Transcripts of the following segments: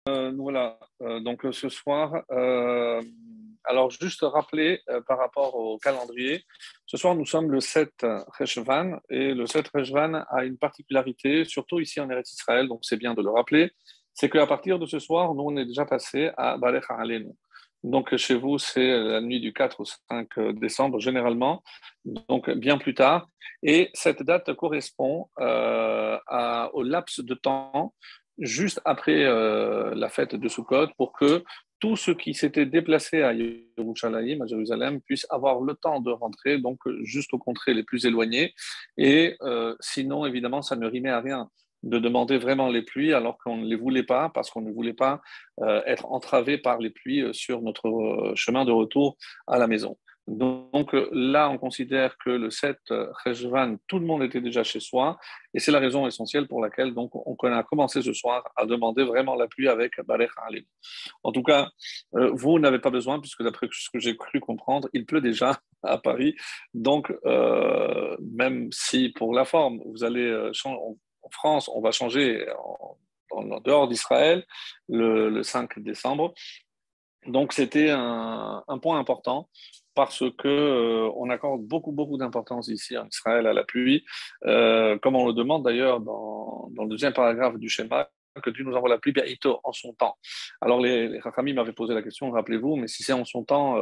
Voilà, donc ce soir, alors juste rappeler par rapport au calendrier, ce soir nous sommes le 7 Cheshvan et le 7 Cheshvan a une particularité, surtout ici en Eretz Israël, donc c'est bien de le rappeler, c'est qu'à partir de ce soir, nous on est déjà passé à Barech Alenu. Donc chez vous, c'est la nuit du 4 au 5 décembre généralement, donc bien plus tard. Et cette date correspond au laps de temps juste après la fête de Sukkot pour que tous ceux qui s'étaient déplacés à Yerushalayim, à Jérusalem, puissent avoir le temps de rentrer, donc juste aux contrées les plus éloignées. Et sinon, évidemment, ça ne rimait à rien de demander vraiment les pluies alors qu'on ne les voulait pas, parce qu'on ne voulait pas être entravé par les pluies sur notre chemin de retour à la maison. Donc là, on considère que le 7 Cheshvan, tout le monde était déjà chez soi, et c'est la raison essentielle pour laquelle donc, on a commencé ce soir à demander vraiment la pluie avec Barech Halim. En tout cas, vous n'avez pas besoin, puisque d'après ce que j'ai cru comprendre, il pleut déjà à Paris. Donc, même si pour la forme, vous allez changer, en France, on va changer en dehors d'Israël le 5 décembre. Donc, c'était un point important parce que on accorde beaucoup d'importance ici en Israël à la pluie, comme on le demande d'ailleurs dans le deuxième paragraphe du schéma, que Dieu nous envoie la pluie bientôt en son temps. Alors les Chachamim m'avaient posé la question, rappelez-vous, mais si c'est en son temps,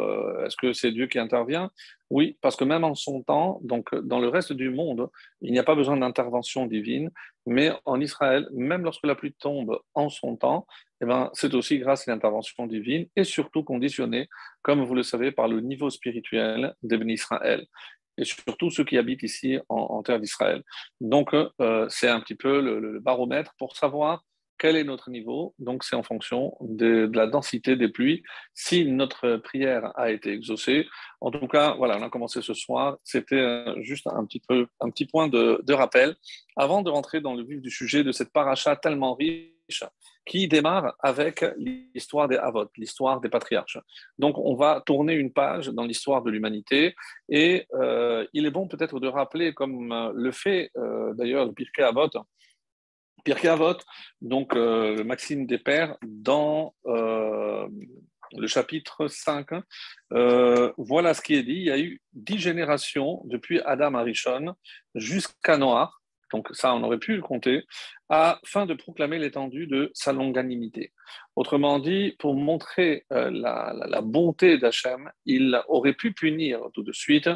est-ce que c'est Dieu qui intervient? Oui, parce que même en son temps, donc dans le reste du monde, il n'y a pas besoin d'intervention divine, mais en Israël, même lorsque la pluie tombe en son temps, eh ben, c'est aussi grâce à l'intervention divine et surtout conditionné, comme vous le savez, par le niveau spirituel d'Ebn Israël et surtout ceux qui habitent ici en terre d'Israël. Donc, c'est un petit peu le baromètre pour savoir quel est notre niveau. Donc, c'est en fonction de la densité des pluies, si notre prière a été exaucée. En tout cas, voilà, on a commencé ce soir. C'était juste un petit point de rappel avant de rentrer dans le vif du sujet de cette paracha tellement riche qui démarre avec l'histoire des Avot, l'histoire des patriarches. Donc, on va tourner une page dans l'histoire de l'humanité et il est bon peut-être de rappeler, comme le fait d'ailleurs le Pirkei Avot, Pirkei Avot, donc le Maxime des Pères, dans le chapitre 5, voilà ce qui est dit. Il y a eu 10 générations depuis Adam Arishon jusqu'à Noach, donc ça on aurait pu le compter, afin de proclamer l'étendue de sa longanimité. Autrement dit, pour montrer la bonté d'Hachem, il aurait pu punir tout de suite,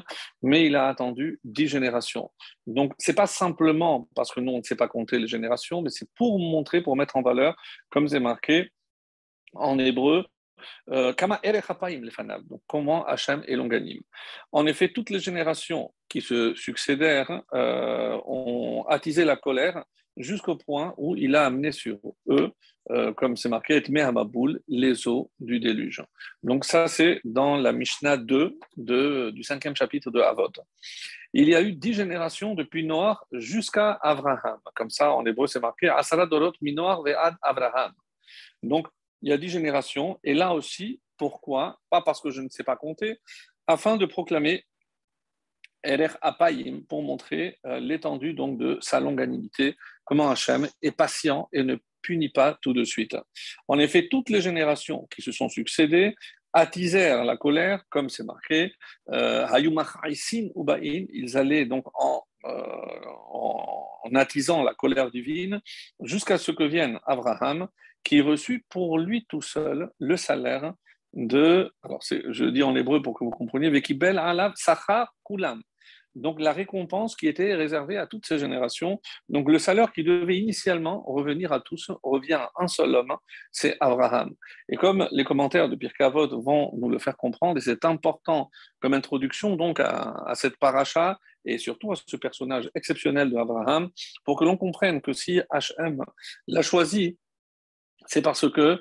mais il a attendu 10 générations. Donc, c'est pas simplement parce que nous, on ne sait pas compter les générations, mais c'est pour montrer, pour mettre en valeur, comme c'est marqué en hébreu, Kama erech apayim lefanav, donc comment Hachem est longanime. En effet, toutes les générations qui se succédèrent ont attisé la colère jusqu'au point où il a amené sur eux, comme c'est marqué, et mehamaboul, les eaux du déluge. Donc ça, c'est dans la Mishnah 2 du 5e chapitre de Avot. Il y a eu 10 générations depuis Noach jusqu'à Abraham. Comme ça, en hébreu, c'est marqué Asara Dorot Minoach ve'ad Abraham. Donc, il y a 10 générations. Et là aussi, pourquoi? Pas parce que je ne sais pas compter, afin de proclamer Erech Apayim pour montrer l'étendue donc de sa longanimité, comment Hachem est patient et ne punit pas tout de suite. En effet, toutes les générations qui se sont succédées attisèrent la colère, comme c'est marqué, ils allaient donc en attisant la colère divine, jusqu'à ce que vienne Abraham, qui reçut pour lui tout seul le salaire de, alors je dis en hébreu pour que vous compreniez, Vekibel alav sachar kulam. Donc la récompense qui était réservée à toutes ces générations. Donc le salaire qui devait initialement revenir à tous revient à un seul homme, c'est Abraham. Et comme les commentaires de Pirkei Avot vont nous le faire comprendre, et c'est important comme introduction donc à cette paracha et surtout à ce personnage exceptionnel d'Abraham, pour que l'on comprenne que si H.M. l'a choisi, c'est parce que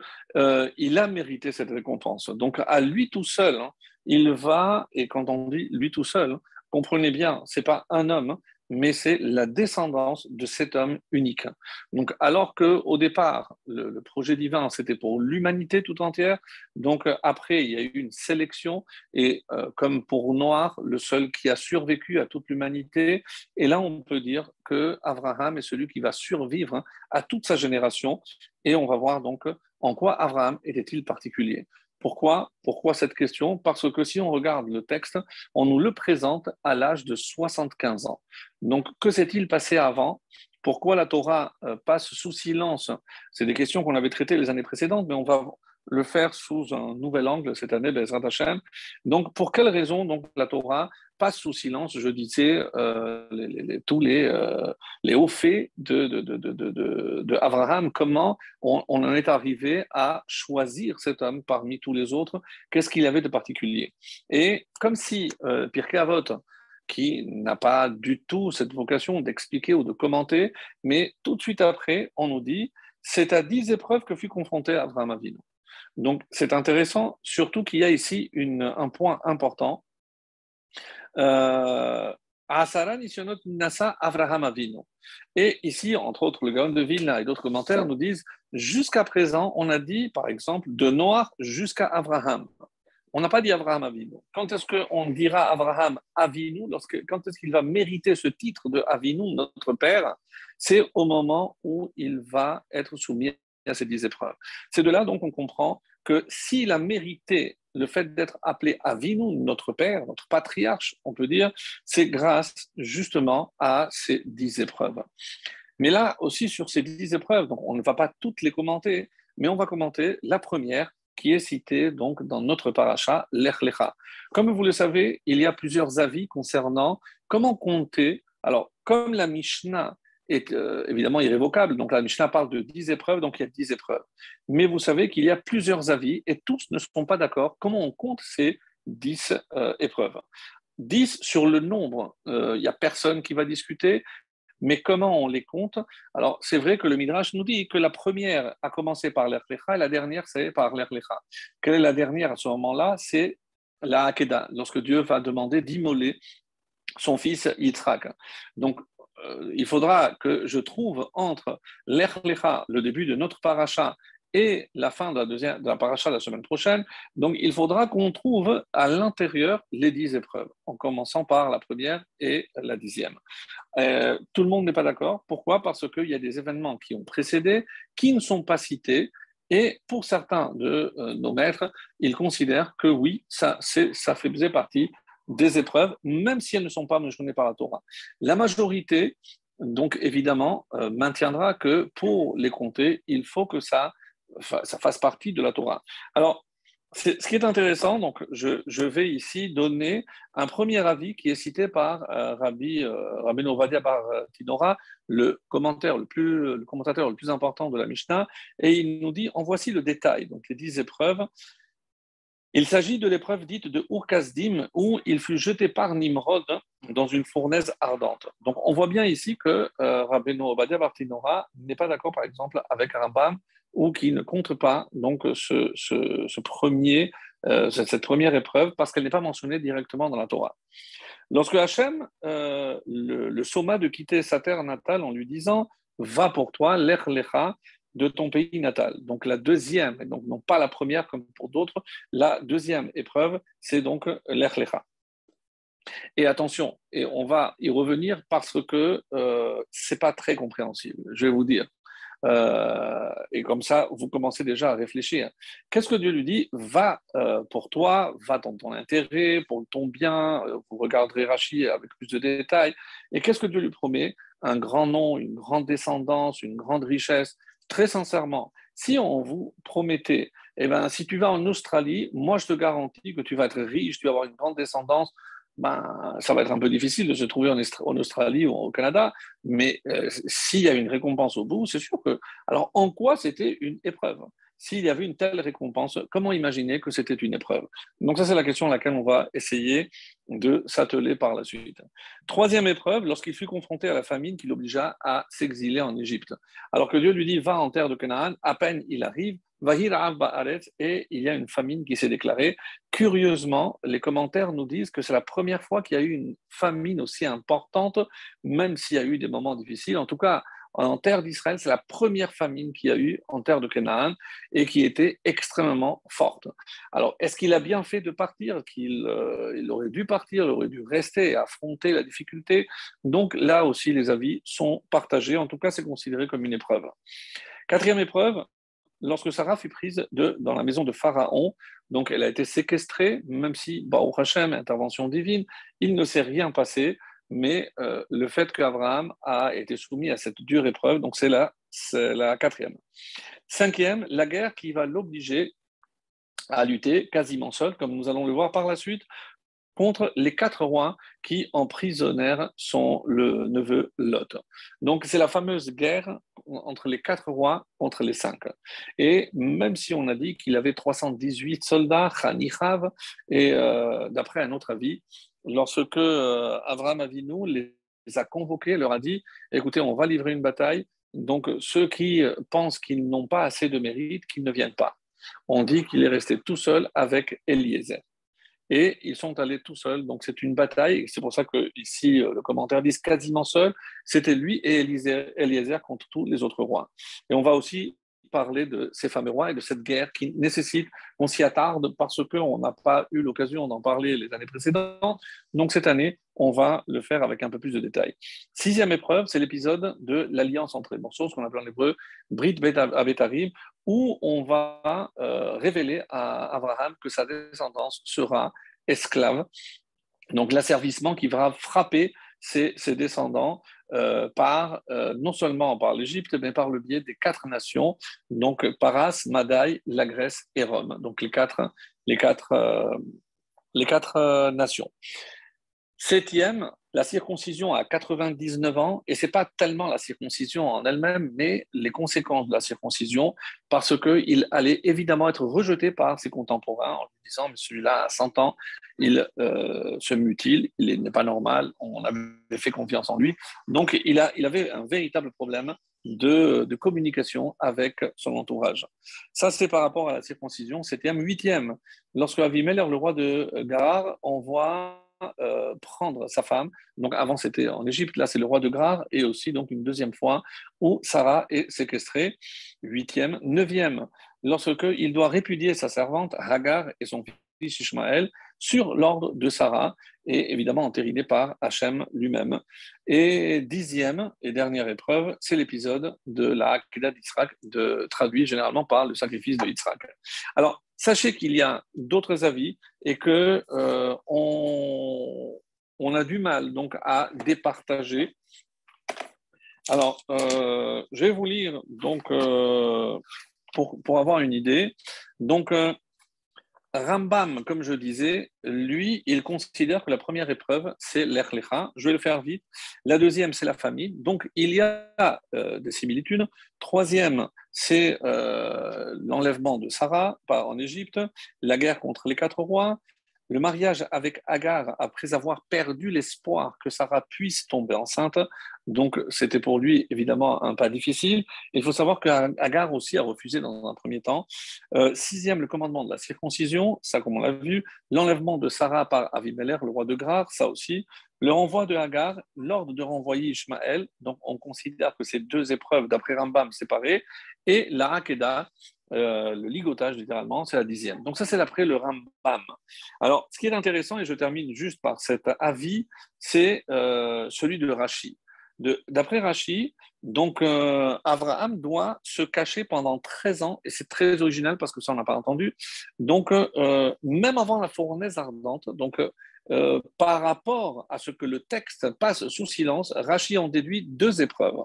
il a mérité cette récompense. Donc à lui tout seul, il va, et quand on dit lui tout seul, comprenez bien, c'est pas un homme, mais c'est la descendance de cet homme unique. Donc alors que au départ, le projet divin, c'était pour l'humanité tout entière, donc après, il y a eu une sélection, et comme pour Noir, le seul qui a survécu à toute l'humanité, et là on peut dire que Abraham est celui qui va survivre à toute sa génération, Et on va voir donc en quoi Abraham était-il particulier. Pourquoi cette question? Parce que si on regarde le texte, on nous le présente à l'âge de 75 ans. Donc, que s'est-il passé avant? Pourquoi la Torah passe sous silence? C'est des questions qu'on avait traitées les années précédentes, mais on va le faire sous un nouvel angle cette année, Bezrat Hashem. Donc, pour quelle raison donc, la Torah passe sous silence, je disais, tous les hauts faits de Abraham, comment on en est arrivé à choisir cet homme parmi tous les autres, qu'est-ce qu'il avait de particulier? Et comme si Pirkei Avot, qui n'a pas du tout cette vocation d'expliquer ou de commenter, mais tout de suite après, on nous dit, c'est à 10 épreuves que fut confronté Abraham Avinu. Donc, c'est intéressant, surtout qu'il y a ici un point important. Asara Nisyonot Nasa Avraham Avinu. Et ici, entre autres, le Gaon de Vilna et d'autres commentaires nous disent, jusqu'à présent, on a dit, par exemple, de Noach jusqu'à Abraham. On n'a pas dit Abraham Avinu. Quand est-ce qu'on dira Abraham Avinu, quand est-ce qu'il va mériter ce titre de Avinu, notre père? C'est au moment où il va être soumis à ces 10 épreuves. C'est de là donc on comprend que s'il a mérité le fait d'être appelé Avinu, notre père, notre patriarche, on peut dire, c'est grâce justement à ces 10 épreuves. Mais là aussi sur ces 10 épreuves, donc on ne va pas toutes les commenter, mais on va commenter la première qui est citée donc dans notre paracha, Lech Lecha. Comme vous le savez, il y a plusieurs avis concernant comment compter. Alors, comme la Mishnah est évidemment irrévocable, donc la Mishnah parle de 10 épreuves, donc il y a 10 épreuves. Mais vous savez qu'il y a plusieurs avis et tous ne sont pas d'accord comment on compte ces 10 épreuves. 10 sur le nombre, il n'y a personne qui va discuter. Mais comment on les compte? Alors, c'est vrai que le Midrash nous dit que la première a commencé par l'Ech Lecha et la dernière, c'est par l'Ech Lecha. Quelle est la dernière à ce moment-là? C'est la Hakeda, lorsque Dieu va demander d'immoler son fils Yitzhak. Donc, il faudra que je trouve entre l'Ech Lecha, le début de notre paracha, et la fin de la paracha de la semaine prochaine. Donc, il faudra qu'on trouve à l'intérieur les 10 épreuves, en commençant par la première et la 10e. Tout le monde n'est pas d'accord. Pourquoi? Parce qu'il y a des événements qui ont précédé, qui ne sont pas cités. Et pour certains de nos maîtres, ils considèrent que oui, ça faisait partie des épreuves, même si elles ne sont pas mentionnées par la Torah. La majorité, donc évidemment, maintiendra que pour les compter, il faut que ça fasse partie de la Torah. Alors, ce qui est intéressant, donc je vais ici donner un premier avis qui est cité par Rabbi Ovadia bar Tinora, le commentateur le plus important de la Mishnah, et il nous dit, en voici le détail, donc les 10 épreuves. Il s'agit de l'épreuve dite de Ur-Kasdim, où il fut jeté par Nimrod dans une fournaise ardente. Donc on voit bien ici que Rabbi Ovadia bar Tinora n'est pas d'accord, par exemple, avec Rambam, ou qui ne compte pas donc cette première épreuve parce qu'elle n'est pas mentionnée directement dans la Torah. Lorsque Hachem le somma de quitter sa terre natale en lui disant « Va pour toi, l'Ech Lecha, de ton pays natal ». Donc la deuxième, et donc non pas la première comme pour d'autres, la deuxième épreuve, c'est donc l'Ech Lecha. Et attention, et on va y revenir parce que c'est pas très compréhensible, je vais vous dire. Et comme ça, vous commencez déjà à réfléchir. Qu'est-ce que Dieu lui dit? Va pour toi, va dans ton intérêt, pour ton bien. Vous regarderez Rachi avec plus de détails. Et qu'est-ce que Dieu lui promet? Un grand nom, une grande descendance, une grande richesse. Très sincèrement, si on vous promettait, eh ben, si tu vas en Australie, moi je te garantis que tu vas être riche, tu vas avoir une grande descendance, ben, ça va être un peu difficile de se trouver en Australie ou au Canada, mais s'il y a une récompense au bout, c'est sûr que... Alors, en quoi c'était une épreuve? S'il y avait une telle récompense, comment imaginer que c'était une épreuve? Donc ça, c'est la question à laquelle on va essayer de s'atteler par la suite. Troisième épreuve, lorsqu'il fut confronté à la famine qui l'obligea à s'exiler en Égypte. Alors que Dieu lui dit, va en terre de Canaan, à peine il arrive, et il y a une famine qui s'est déclarée. Curieusement, les commentaires nous disent que c'est la première fois qu'il y a eu une famine aussi importante, même s'il y a eu des moments difficiles. En tout cas, en terre d'Israël, c'est la première famine qu'il y a eu en terre de Canaan et qui était extrêmement forte. Alors, est-ce qu'il a bien fait de partir? Il aurait dû partir, il aurait dû rester et affronter la difficulté. Donc là aussi, les avis sont partagés. En tout cas, c'est considéré comme une épreuve. Quatrième épreuve, lorsque Sarah fut prise dans la maison de Pharaon. Donc, elle a été séquestrée, même si, Baruch Hashem, intervention divine, il ne s'est rien passé, mais le fait qu'Abraham a été soumis à cette dure épreuve, donc c'est la quatrième. Cinquième, la guerre qui va l'obliger à lutter quasiment seul, comme nous allons le voir par la suite, contre les 4 rois qui emprisonnèrent le neveu Lot. Donc c'est la fameuse guerre entre les 4 rois contre les 5. Et même si on a dit qu'il avait 318 soldats, Chanichav, et d'après un autre avis, lorsque Avraham Avinu les a convoqués, leur a dit, écoutez, on va livrer une bataille, donc ceux qui pensent qu'ils n'ont pas assez de mérite, qu'ils ne viennent pas. On dit qu'il est resté tout seul avec Eliezer. Et ils sont allés tout seuls. Donc c'est une bataille. C'est pour ça que ici le commentaire dit quasiment seul. C'était lui et Eliezer contre tous les autres rois. Et on va aussi parler de ces fameux rois et de cette guerre qui nécessite qu'on s'y attarde parce qu'on n'a pas eu l'occasion d'en parler les années précédentes. Donc cette année, on va le faire avec un peu plus de détails. Sixième épreuve, c'est l'épisode de l'alliance entre les morceaux, ce qu'on appelle en hébreu Brit Bet Avetarim, où on va révéler à Abraham que sa descendance sera esclave. Donc l'asservissement qui va frapper ses descendants non seulement par l'Égypte, mais par le biais des 4 nations, donc Paras, Madaï, la Grèce et Rome. Donc les quatre nations. Septième, la circoncision à 99 ans, et ce n'est pas tellement la circoncision en elle-même, mais les conséquences de la circoncision, parce qu'il allait évidemment être rejeté par ses contemporains en lui disant, mais celui-là, à 100 ans, il se mutile, il n'est pas normal, on avait fait confiance en lui. Donc, il avait un véritable problème de communication avec son entourage. Ça, c'est par rapport à la circoncision. Septième. Huitième, lorsque Avimelech, le roi de Garar, envoie prendre sa femme. Donc avant c'était en Égypte, là c'est le roi de Grar, et aussi donc une deuxième fois où Sarah est séquestrée. Huitième. Neuvième, lorsque il doit répudier sa servante Hagar et son fils Ishmaël sur l'ordre de Sarah, et évidemment entériné par Hachem lui-même. Et dixième et dernière épreuve, c'est l'épisode de la Hakeda d'Yitzhak, traduit généralement par le sacrifice de Yitzhak. Alors, sachez qu'il y a d'autres avis et que on a du mal donc à départager. Alors, je vais vous lire donc pour avoir une idée. Donc, Rambam, comme je disais, lui, il considère que la première épreuve, c'est l'Echlecha. Je vais le faire vite. La deuxième, c'est la famine. Donc, il y a des similitudes. Troisième, c'est l'enlèvement de Sarah en Égypte, la guerre contre les 4 rois, le mariage avec Agar après avoir perdu l'espoir que Sarah puisse tomber enceinte. Donc, c'était pour lui, évidemment, un pas difficile. Il faut savoir qu'Agar aussi a refusé dans un premier temps. Sixième, le commandement de la circoncision, ça comme on l'a vu. L'enlèvement de Sarah par Avimelech, le roi de Grar, ça aussi. Le renvoi de Hagar, l'ordre de renvoyer Ishmaël, donc on considère que ces 2 épreuves, d'après Rambam, séparées, et la Hakeda, le ligotage littéralement, c'est la 10e. Donc ça, c'est d'après le Rambam. Alors, ce qui est intéressant, et je termine juste par cet avis, c'est celui de Rashi. D'après Rashi, donc Abraham doit se cacher pendant 13 ans, et c'est très original parce que ça, on n'a pas entendu. Donc, même avant la fournaise ardente, donc par rapport à ce que le texte passe sous silence, Rashi en déduit 2 épreuves.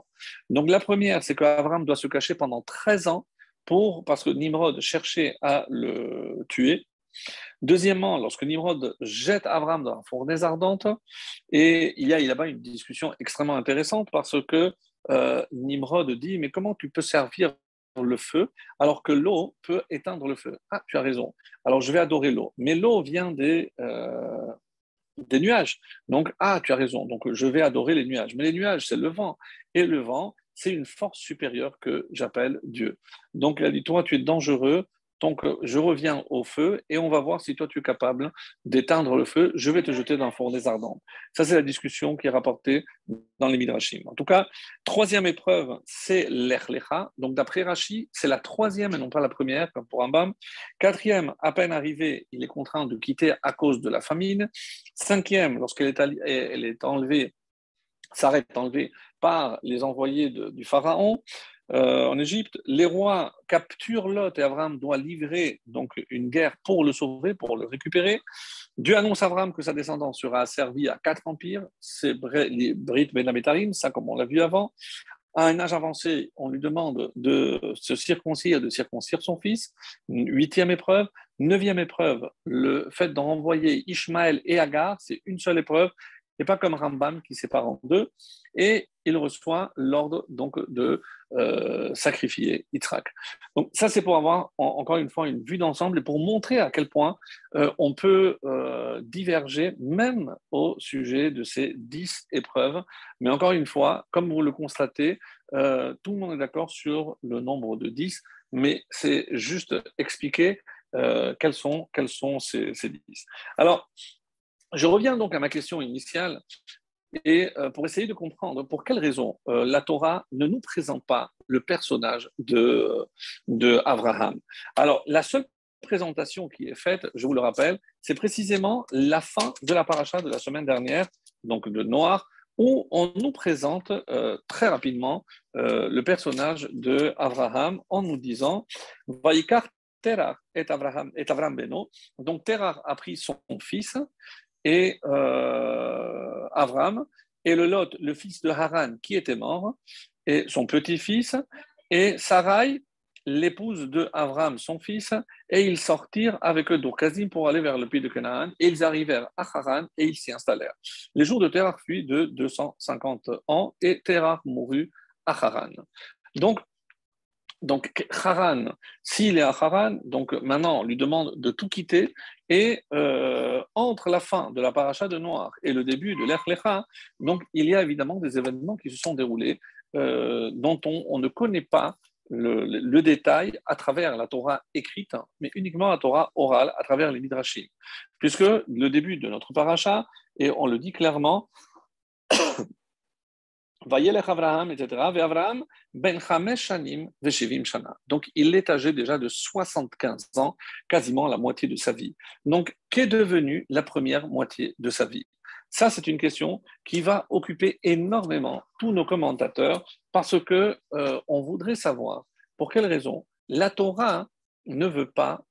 Donc, la première, c'est qu'Abraham doit se cacher pendant 13 ans parce que Nimrod cherchait à le tuer. Deuxièmement, lorsque Nimrod jette Abraham dans la fournaise ardente, et il y a là-bas une discussion extrêmement intéressante parce que Nimrod dit, mais comment tu peux servir le feu alors que l'eau peut éteindre le feu? Ah, tu as raison. Alors je vais adorer l'eau. Mais l'eau vient des nuages. Donc, ah, tu as raison. Donc, je vais adorer les nuages. Mais les nuages, c'est le vent. Et le vent, c'est une force supérieure que j'appelle Dieu. Donc, il a dit, toi, tu es dangereux. Donc, je reviens au feu et on va voir si toi, tu es capable d'éteindre le feu. Je vais te jeter dans la fournaise ardente. Ça, c'est la discussion qui est rapportée dans les Midrashim. En tout cas, troisième épreuve, c'est l'Echlecha. Donc, d'après Rashi, c'est la troisième et non pas la première, comme pour Rambam. Quatrième, à peine arrivé, il est contraint de quitter à cause de la famine. Cinquième, lorsqu'elle est enlevée, Sarah est enlevée par les envoyés du Pharaon. en Égypte, les rois capturent Lot et Abraham doit livrer donc une guerre pour le sauver, pour le récupérer. Dieu annonce à Abraham que sa descendance sera asservie à 4 empires, c'est les Brit Ben Abetarim, ça comme on l'a vu avant. À un âge avancé, on lui demande de se circoncire, de circoncire son fils. 8e épreuve. 9e épreuve, le fait d'en envoyer Ishmaël et Agar, c'est une seule épreuve, et pas comme Rambam qui sépare en deux. Et il reçoit l'ordre donc de sacrifier Yitzhak. Donc ça, c'est pour avoir encore une fois une vue d'ensemble et pour montrer à quel point on peut diverger même au sujet de ces 10 épreuves. Mais encore une fois, comme vous le constatez, tout le monde est d'accord sur le nombre de 10, mais c'est juste expliquer quels sont ces 10. Alors, je reviens donc à ma question initiale et pour essayer de comprendre pour quelles raisons la Torah ne nous présente pas le personnage de Abraham. Alors, la seule présentation qui est faite, je vous le rappelle, c'est précisément la fin de la paracha de la semaine dernière, donc de Noach, où on nous présente très rapidement le personnage de Abraham en nous disant Vaikar Terah et Abraham Beno. Donc Terah a pris son fils et Abraham, et le Lot, le fils de Haran, qui était mort, et son petit-fils, et Sarai, l'épouse de Abraham, son fils, et ils sortirent avec eux d'Urkazim pour aller vers le pays de Canaan, et ils arrivèrent à Haran, et ils s'y installèrent. Les jours de Terah furent de 250 ans, et Terah mourut à Haran. Donc, Haran, s'il est à Haran, donc maintenant on lui demande de tout quitter. Et entre la fin de la paracha de Noach et le début de l'Ech Lecha, donc il y a évidemment des événements qui se sont déroulés dont on ne connaît pas le détail à travers la Torah écrite, mais uniquement la Torah orale à travers les Midrashim. Puisque le début de notre paracha, et on le dit clairement, Vayelech Avraham, etc. Avraham ben Chamesh Shanim veshivim Shana. Donc, il est âgé déjà de 75 ans, quasiment la moitié de sa vie. Donc, qu'est devenue la première moitié de sa vie? Ça, c'est une question qui va occuper énormément tous nos commentateurs parce que on voudrait savoir pour quelle raison la Torah ne veut pas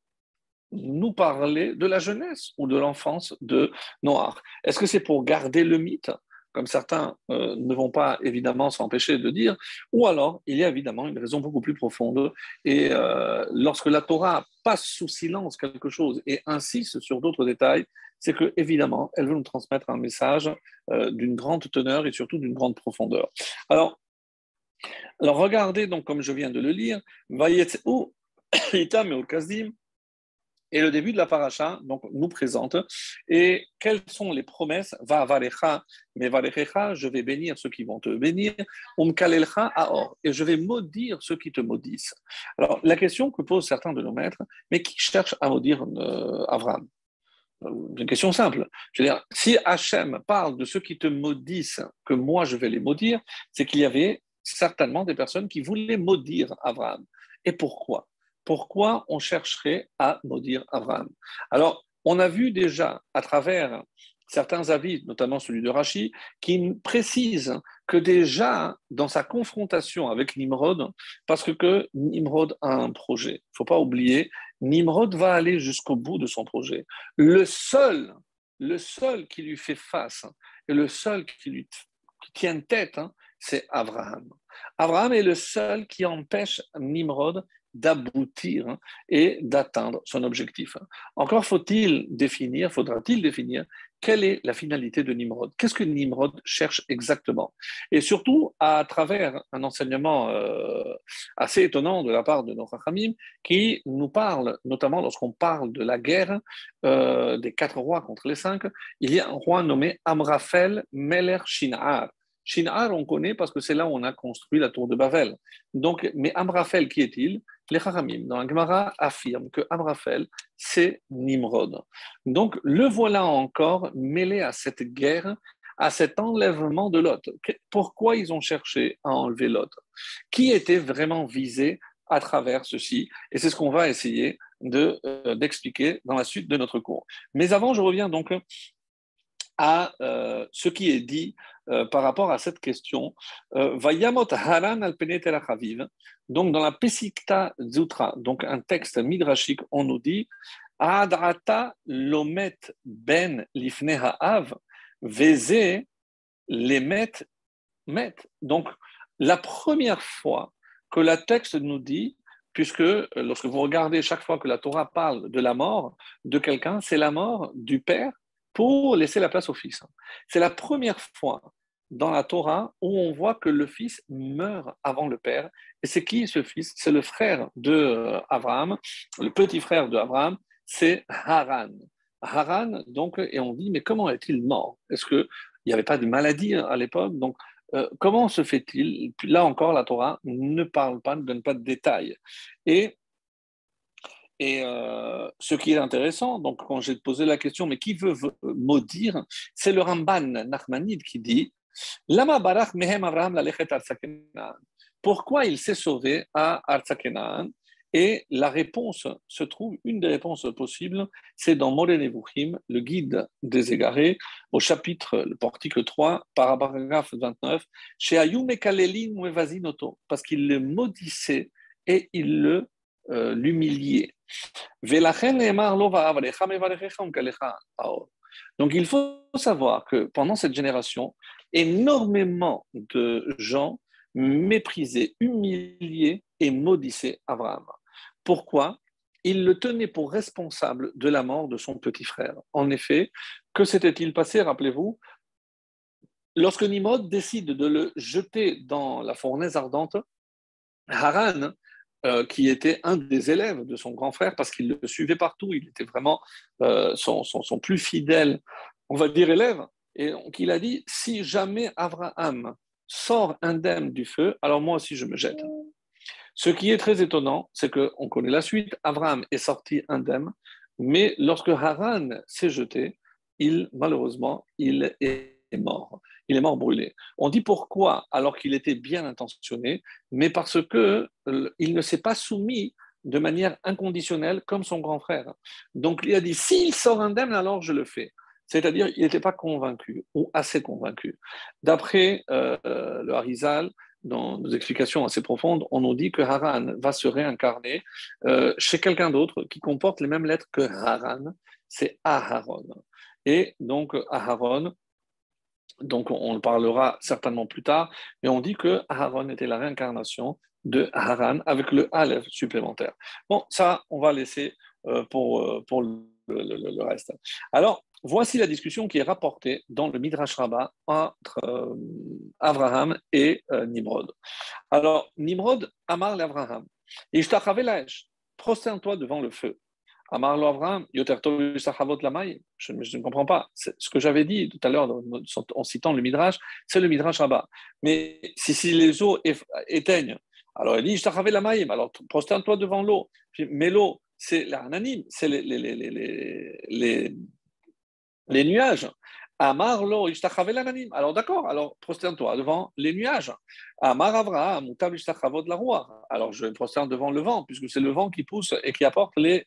nous parler de la jeunesse ou de l'enfance de Noach. Est-ce que c'est pour garder le mythe, comme certains ne vont pas évidemment s'empêcher de dire, ou alors il y a évidemment une raison beaucoup plus profonde. Et lorsque la Torah passe sous silence quelque chose et insiste sur d'autres détails, c'est que évidemment elle veut nous transmettre un message d'une grande teneur et surtout d'une grande profondeur. Alors regardez donc comme je viens de le lire, Vayetzu Itam et Kazim. Et le début de la paracha donc, nous présente. Et quelles sont les promesses? Va varecha, mais varecha, je vais bénir ceux qui vont te bénir. Umkalelcha aor, et je vais maudire ceux qui te maudissent. Alors, la question que posent certains de nos maîtres, mais qui cherchent à maudire Abraham? Une question simple. Je veux dire, si Hachem parle de ceux qui te maudissent, que moi je vais les maudire, c'est qu'il y avait certainement des personnes qui voulaient maudire Abraham. Et pourquoi? Pourquoi on chercherait à maudire Abraham? Alors, on a vu déjà à travers certains avis, notamment celui de Rashi, qui précise que déjà dans sa confrontation avec Nimrod, parce que Nimrod a un projet, il ne faut pas oublier, Nimrod va aller jusqu'au bout de son projet. Le seul qui lui fait face et le seul qui tient tête, c'est Abraham. Abraham est le seul qui empêche Nimrod d'aboutir et d'atteindre son objectif. Encore faudra-t-il définir quelle est la finalité de Nimrod. Qu'est-ce que Nimrod cherche exactement? Et surtout, à travers un enseignement assez étonnant de la part de nos Chachamim, qui nous parle, notamment lorsqu'on parle de la guerre des 4 rois contre les 5, il y a un roi nommé Amraphel Meler Shinar. Shinar, on connaît parce que c'est là où on a construit la tour de Babel. Donc, mais Amraphel, qui est-il? Les Chachamim, dans la Gemara, affirment que Amraphel, c'est Nimrod. Donc, le voilà encore mêlé à cette guerre, à cet enlèvement de Lot. Pourquoi ils ont cherché à enlever Lot? Qui était vraiment visé à travers ceci? Et c'est ce qu'on va essayer d'expliquer dans la suite de notre cours. Mais avant, je reviens donc à ce qui est dit par rapport à cette question. Vayamot Haran al Pene Terach Aviv. Donc, dans la Pesikta Zutra, donc un texte midrashique, on nous dit Adrata lomet ben lifne ha'av, veze lemet met. Donc, la première fois que la texte nous dit, puisque lorsque vous regardez chaque fois que la Torah parle de la mort de quelqu'un, c'est la mort du père pour laisser la place au fils. C'est la première fois dans la Torah où on voit que le fils meurt avant le père. Et c'est qui ce fils? C'est le frère de Abraham, le petit frère de Abraham, c'est Haran. Haran, donc, et on dit, mais comment est-il mort? Est-ce qu'il n'y avait pas de maladie à l'époque? Donc, comment se fait-il? Là encore, la Torah ne parle pas, ne donne pas de détails. Et, ce qui est intéressant, donc quand j'ai posé la question, mais qui veut maudire? C'est le Ramban Nachmanide qui dit Lama barach mehem Avraham lalechet Artsakenan. Pourquoi il s'est sauvé à Artsakenan? Et la réponse se trouve, une des réponses possibles, c'est dans Moreh Nevuchim, le guide des égarés, au chapitre, le portique 3, paragraphe 29, chez Ayou Mekalelin Mevazinoto, parce qu'il le maudissait et il l'humiliait. Donc il faut savoir que pendant cette génération, énormément de gens méprisaient, humiliaient et maudissaient Abraham. Pourquoi? Il le tenait pour responsable de la mort de son petit frère. En effet, que s'était-il passé, rappelez-vous? Lorsque Nimrod décide de le jeter dans la fournaise ardente, Haran, qui était un des élèves de son grand frère, parce qu'il le suivait partout, il était vraiment son plus fidèle, on va dire, élève, et donc il a dit, si jamais Abraham sort indemne du feu, alors moi aussi je me jette. Ce qui est très étonnant, c'est qu'on connaît la suite, Abraham est sorti indemne, mais lorsque Haran s'est jeté, malheureusement, il est mort. Il est mort brûlé. On dit pourquoi, alors qu'il était bien intentionné, mais parce qu'il ne s'est pas soumis de manière inconditionnelle comme son grand frère. Donc il a dit, s'il sort indemne, alors je le fais. C'est-à-dire, il n'était pas convaincu, ou assez convaincu. D'après le Harizal, dans nos explications assez profondes, on nous dit que Haran va se réincarner chez quelqu'un d'autre qui comporte les mêmes lettres que Haran, c'est Aharon. Et donc, Aharon, donc on le parlera certainement plus tard, mais on dit que Aharon était la réincarnation de Haran avec le Aleph supplémentaire. Bon, ça, on va laisser pour le reste. Alors, voici la discussion qui est rapportée dans le Midrash Rabbah entre Abraham et Nimrod. Alors, Nimrod, Amar l'Abraham, Ishtachavé laesh, prosterne-toi devant le feu. Amar lo Abraham, Yoter tov yishtachavot lamay. Je ne comprends pas. C'est ce que j'avais dit tout à l'heure en citant le Midrash, c'est le Midrash Rabbah. Mais si les eaux éteignent, alors il dit Yishtachaveh lamayim, alors prosterne-toi devant l'eau. Mais l'eau, c'est l'ananim, c'est les nuages. Amar lo ishtachaveh lananim. Alors d'accord, alors prosterne-toi devant les nuages. Amar Avraham, mutab ishtachavot la roi. Alors je me prosterne devant le vent, puisque c'est le vent qui pousse et qui apporte les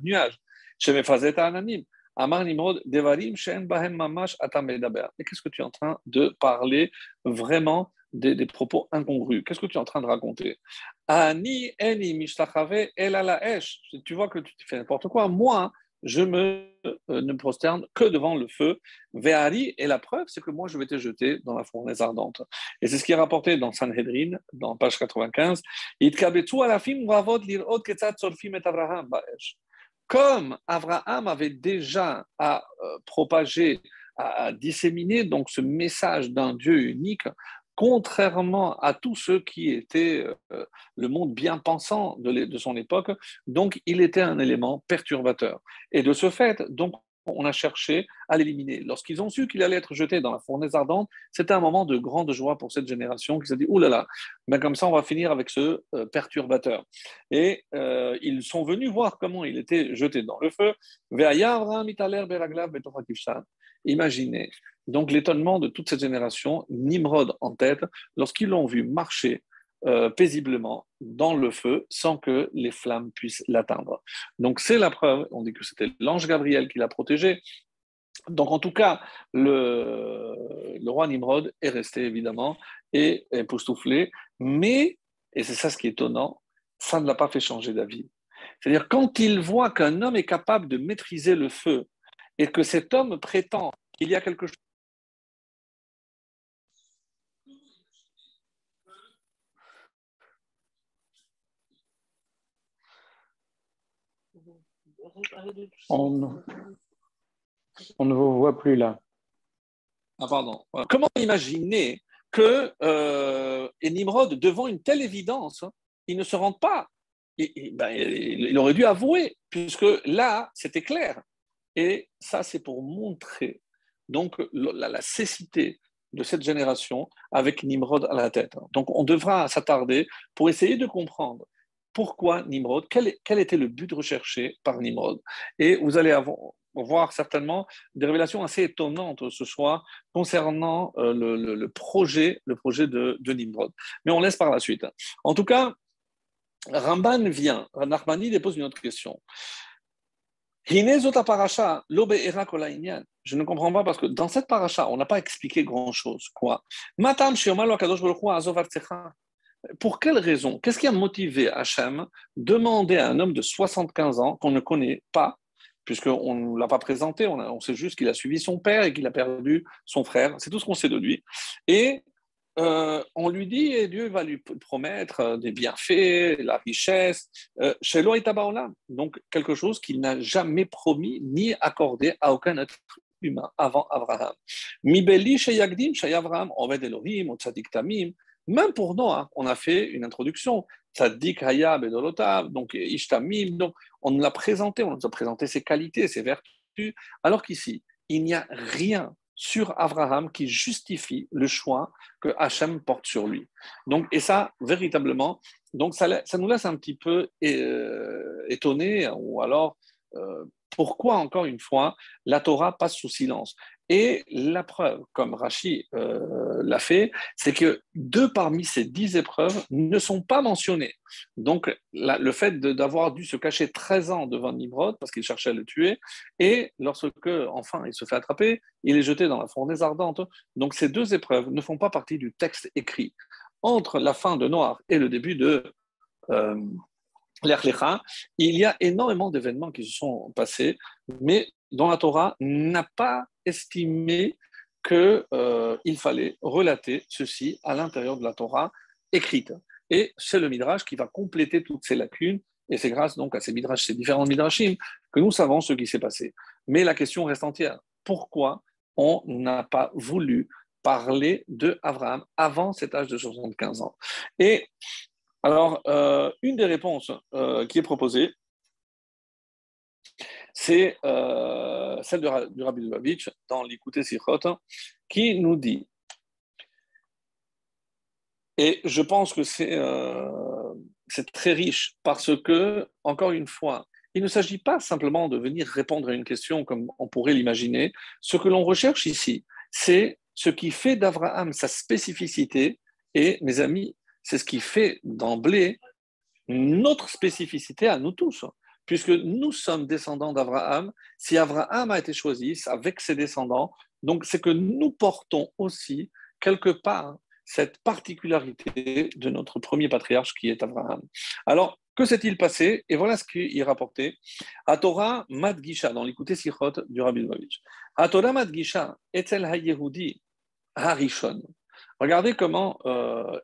nuages. Shemefazet ananim. Amar Nimrod, devarim shen bahem mamash atam medaber. Mais qu'est-ce que tu es en train de parler vraiment des propos incongrus? Qu'est-ce que tu es en train de raconter? Ani eni mishtachaveh el ala esh. Tu vois que tu fais n'importe quoi. Moi, je ne me prosterne que devant le feu. Ve'ari, et la preuve, c'est que moi, je vais te jeter dans la fournaise ardente. Et c'est ce qui est rapporté dans Sanhedrin, dans page 95. Comme Abraham avait déjà propagé, à disséminer donc ce message d'un Dieu unique, contrairement à tous ceux qui étaient le monde bien pensant de son époque, donc il était un élément perturbateur. Et de ce fait, donc, on a cherché à l'éliminer. Lorsqu'ils ont su qu'il allait être jeté dans la fournaise ardente, c'était un moment de grande joie pour cette génération qui s'est dit, oulala, là là, ben comme ça on va finir avec ce perturbateur. Et ils sont venus voir comment il était jeté dans le feu. Imaginez donc l'étonnement de toute cette génération, Nimrod en tête, lorsqu'ils l'ont vu marcher paisiblement dans le feu sans que les flammes puissent l'atteindre. Donc c'est la preuve, on dit que c'était l'ange Gabriel qui l'a protégé, Donc, en tout cas, le roi Nimrod est resté, évidemment, et époustouflé, mais, et c'est ça ce qui est étonnant, ça ne l'a pas fait changer d'avis. C'est-à-dire, quand il voit qu'un homme est capable de maîtriser le feu, et que cet homme prétend qu'il y a quelque chose. On, on ne vous voit plus là. Ah, pardon. Comment imaginer que Nimrod, devant une telle évidence, il ne se rende pas. Il aurait dû avouer, puisque là, c'était clair. Et ça, c'est pour montrer donc la cécité de cette génération avec Nimrod à la tête. Donc, on devra s'attarder pour essayer de comprendre pourquoi Nimrod, quel était le but recherché par Nimrod. Et vous allez voir certainement des révélations assez étonnantes ce soir concernant le projet de Nimrod. Mais on laisse par la suite. En tout cas, Ramban vient, Nachmani dépose une autre question. Je ne comprends pas parce que dans cette paracha, on n'a pas expliqué grand-chose. Quoi? Pour quelle raison? Qu'est-ce qui a motivé Hachem demander à un homme de 75 ans qu'on ne connaît pas, puisqu'on ne l'a pas présenté, on sait juste qu'il a suivi son père et qu'il a perdu son frère, c'est tout ce qu'on sait de lui. Et on lui dit, et Dieu va lui promettre des bienfaits, la richesse, chez Baolam. Donc quelque chose qu'il n'a jamais promis ni accordé à aucun être humain avant Abraham. Mibeli chez Yagdim, chez Abraham, Oved Elohim, ou Tzadik Tamim. Même pour Noah, on a fait une introduction. Tzadik Hayab et Dolotav, donc Ishtamim. Donc on nous a présenté ses qualités, ses vertus, alors qu'ici, il n'y a rien sur Abraham qui justifie le choix que Hachem porte sur lui. Donc, et ça, véritablement, donc ça nous laisse un petit peu étonnés, ou alors pourquoi, encore une fois, la Torah passe sous silence. Et la preuve, comme Rashi l'a fait, c'est que deux parmi ces 10 épreuves ne sont pas mentionnées. Donc, le fait d'avoir dû se cacher 13 ans devant Nimrod, parce qu'il cherchait à le tuer, et lorsque, enfin, il se fait attraper, il est jeté dans la fournaise ardente. Donc, ces deux épreuves ne font pas partie du texte écrit. Entre la fin de Noir et le début de l'Ech Lecha, il y a énormément d'événements qui se sont passés, mais dont la Torah n'a pas estimé qu'il fallait relater ceci à l'intérieur de la Torah écrite. Et c'est le Midrash qui va compléter toutes ces lacunes, et c'est grâce donc à ces Midrash, ces différents Midrashim, que nous savons ce qui s'est passé. Mais la question reste entière. Pourquoi on n'a pas voulu parler de Abraham avant cet âge de 75 ans? Et alors, une des réponses qui est proposée, c'est celle du Rabbi Lubavitch dans l'Écouté Sichot, qui nous dit, et je pense que c'est très riche parce que, encore une fois, il ne s'agit pas simplement de venir répondre à une question comme on pourrait l'imaginer. Ce que l'on recherche ici, c'est ce qui fait d'Abraham sa spécificité, et mes amis, c'est ce qui fait d'emblée notre spécificité à nous tous, puisque nous sommes descendants d'Abraham. Si Abraham a été choisi, c'est avec ses descendants, donc c'est que nous portons aussi quelque part cette particularité de notre premier patriarche qui est Abraham. Alors, que s'est-il passé? Et voilà ce qu'il est rapporté. À Torah Madgisha, dans l'Écouté Sichot du Rabbi Lubavitch. À Torah Madgisha, Etzel HaYehudi Harishon. Regardez comment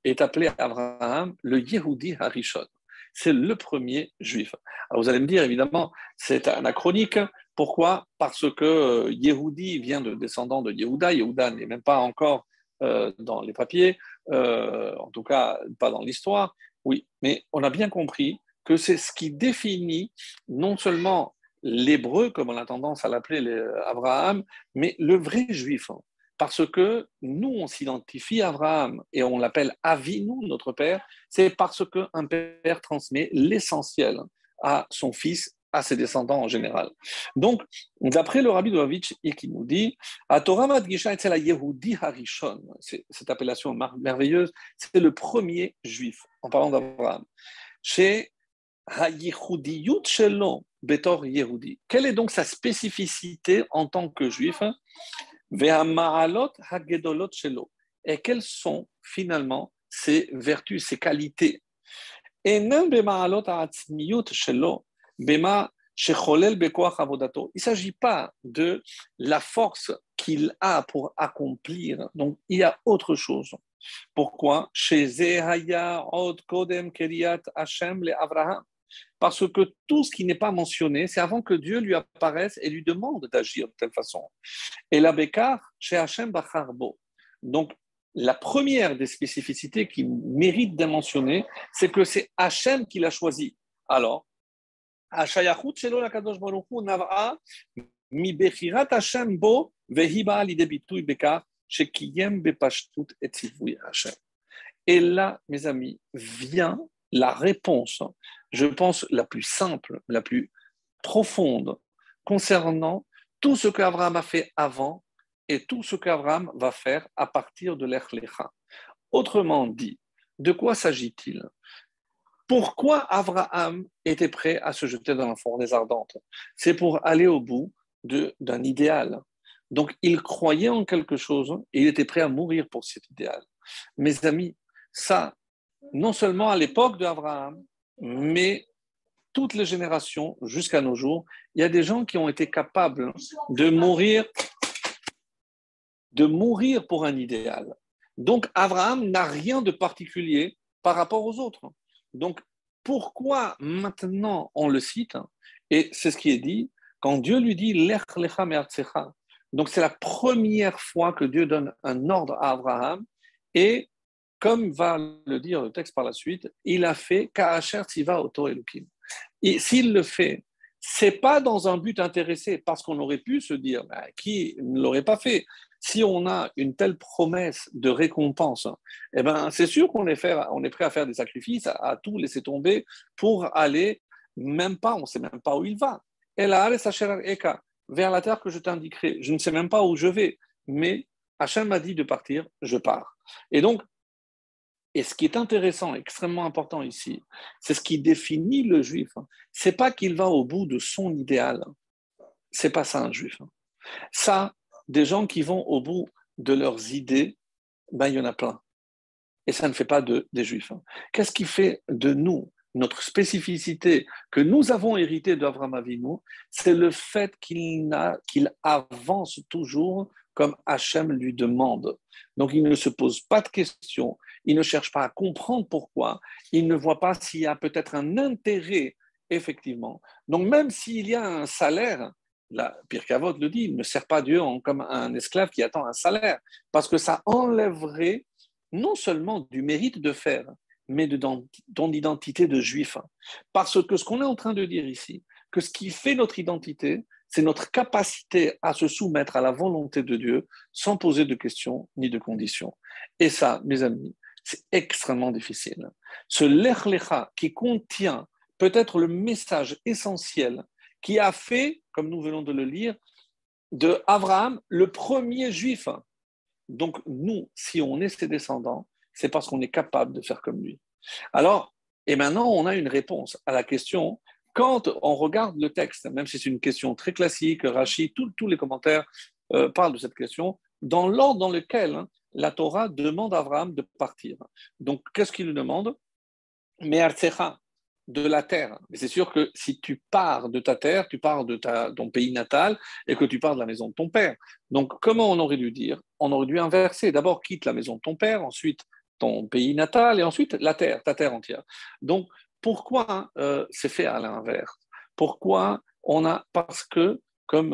est appelé Abraham le Yehudi Harishon. C'est le premier juif. Alors vous allez me dire, évidemment, c'est anachronique. Pourquoi? Parce que Yehudi vient de descendant de Yehuda. Yehuda n'est même pas encore dans les papiers, en tout cas pas dans l'histoire. Oui, mais on a bien compris que c'est ce qui définit non seulement l'hébreu, comme on a tendance à l'appeler Abraham, mais le vrai juif. Parce que nous, on s'identifie à Abraham et on l'appelle Avinu, notre père, c'est parce qu'un père transmet l'essentiel à son fils, à ses descendants en général. Donc, d'après le Rabbi Lubavitch, qui nous dit, à Torah Madgisha Etzel Yehudi Harishon, cette appellation merveilleuse, c'est le premier juif, en parlant d'Abraham. Chez ha-yichudiyut shelo betor Yehudi. Quelle est donc sa spécificité en tant que juif? Ve'hama'alot hagedolot shelo. Et quelles sont finalement ses vertus, ses qualités? Enam bema'alot ha'atzmiyut shelo bema shecholel bekoach avodato. Il ne s'agit pas de la force qu'il a pour accomplir. Donc, il y a autre chose. Pourquoi? Chez Zehaya od kodem keriat Hashem le Abraham. Parce que tout ce qui n'est pas mentionné, c'est avant que Dieu lui apparaisse et lui demande d'agir de telle façon. Et la Bekar, chez Hachem Bacharbo. Donc, la première des spécificités qui mérite d'être mentionnée, c'est que c'est Hachem qui l'a choisi. Alors, Hashayachut Shelo Lakadosh Baruch Hu Nav'a Mi Bechirat Hachem Bo Vehiba Lide Bitui Bekar Shekiyem Bepashtut Et Tzivui Hachem. Et là, mes amis, vient la réponse, je pense, la plus simple, la plus profonde, concernant tout ce qu'Abraham a fait avant et tout ce qu'Abraham va faire à partir de l'Ech Lecha. Autrement dit, de quoi s'agit-il? Pourquoi Abraham était prêt à se jeter dans la fournaise ardente? C'est pour aller au bout d'un idéal. Donc, il croyait en quelque chose et il était prêt à mourir pour cet idéal. Mes amis, ça, non seulement à l'époque d'Abraham, mais toutes les générations jusqu'à nos jours, il y a des gens qui ont été capables de mourir pour un idéal. Donc, Abraham n'a rien de particulier par rapport aux autres. Donc, pourquoi maintenant on le cite? Et c'est ce qui est dit quand Dieu lui dit Lech lecha me'artzecha. Donc, c'est la première fois que Dieu donne un ordre à Abraham et comme va le dire le texte par la suite, il a fait Ka'asher Tziva Oto Elokim. Et s'il le fait, c'est pas dans un but intéressé, parce qu'on aurait pu se dire, qui ne l'aurait pas fait? Si on a une telle promesse de récompense, eh ben, c'est sûr qu'on est prêt à faire des sacrifices, à tout laisser tomber pour aller, même pas, on ne sait même pas où il va. Et là, vers la terre que je t'indiquerai, je ne sais même pas où je vais, mais Hachem m'a dit de partir, je pars. Et donc, et ce qui est intéressant, extrêmement important ici, c'est ce qui définit le juif. C'est pas qu'il va au bout de son idéal. C'est pas ça un juif. Ça, des gens qui vont au bout de leurs idées, ben, il y en a plein. Et ça ne fait pas des juifs. Qu'est-ce qui fait de nous, notre spécificité que nous avons hérité d'Avraham Avinu? C'est le fait qu'il avance toujours comme Hachem lui demande. Donc il ne se pose pas de questions, il ne cherche pas à comprendre pourquoi, il ne voit pas s'il y a peut-être un intérêt, effectivement. Donc même s'il y a un salaire, la Pirkei Avot le dit, il ne sert pas Dieu comme un esclave qui attend un salaire, parce que ça enlèverait non seulement du mérite de faire, mais de ton identité de juif. Parce que ce qu'on est en train de dire ici, que ce qui fait notre identité, c'est notre capacité à se soumettre à la volonté de Dieu sans poser de questions ni de conditions. Et ça, mes amis, c'est extrêmement difficile. Ce Lech Lecha qui contient peut-être le message essentiel qui a fait, comme nous venons de le lire, de Abraham le premier juif. Donc nous, si on est ses descendants, c'est parce qu'on est capable de faire comme lui. Alors, et maintenant, on a une réponse à la question. Quand on regarde le texte, même si c'est une question très classique, Rashi, tous les commentaires parlent de cette question, dans l'ordre dans lequel la Torah demande à Abraham de partir. Donc, qu'est-ce qu'il lui demande? Me'artzecha, de la terre. Mais c'est sûr que si tu pars de ta terre, tu pars de ton pays natal et que tu pars de la maison de ton père. Donc, comment on aurait dû dire? On aurait dû inverser. D'abord, quitte la maison de ton père, ensuite ton pays natal et ensuite la terre, ta terre entière. Donc, pourquoi c'est fait à l'inverse? Pourquoi parce que, comme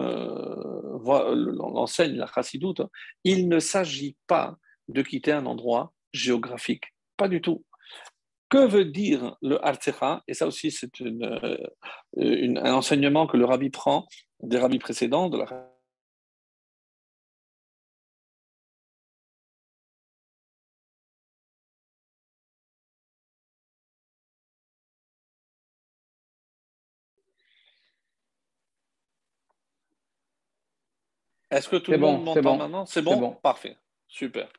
l'enseigne la chassidoute, il ne s'agit pas de quitter un endroit géographique. Pas du tout. Que veut dire le Artsecha? Et ça aussi, c'est un enseignement que le rabbi prend des rabbis précédents. Est-ce que tout le monde m'entend maintenant? C'est c'est bon? bon. Parfait. Super.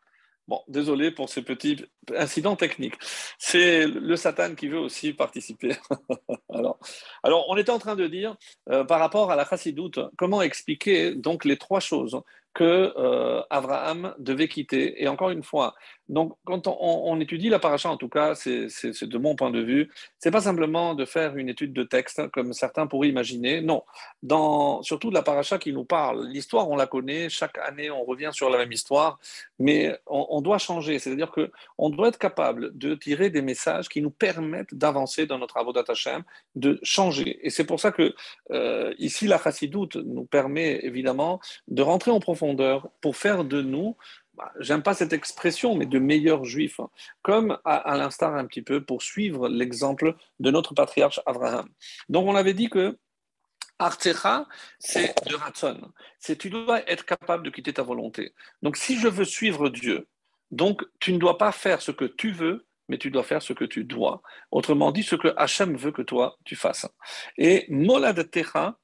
Bon, désolé pour ces petits incidents techniques. C'est le Satan qui veut aussi participer. Alors, on était en train de dire, par rapport à la chassidoute, comment expliquer donc les trois choses que Abraham devait quitter. Et encore une fois, donc quand on étudie la paracha, en tout cas, c'est de mon point de vue, c'est pas simplement de faire une étude de texte comme certains pourraient imaginer. Non, surtout de la paracha qui nous parle. L'histoire, on la connaît. Chaque année, on revient sur la même histoire, mais on doit changer. C'est-à-dire que on doit être capable de tirer des messages qui nous permettent d'avancer dans notre avodat Hashem, de changer. Et c'est pour ça que ici, la chassidoute nous permet évidemment de rentrer en profondeur pour faire de nous, j'aime pas cette expression, mais de meilleurs juifs, hein, comme à l'instar un petit peu pour suivre l'exemple de notre patriarche Abraham. Donc on avait dit que Artsecha, c'est de Ratson. C'est tu dois être capable de quitter ta volonté. Donc si je veux suivre Dieu, donc tu ne dois pas faire ce que tu veux, mais tu dois faire ce que tu dois. Autrement dit, ce que Hachem veut que toi tu fasses. Et Molad Techa,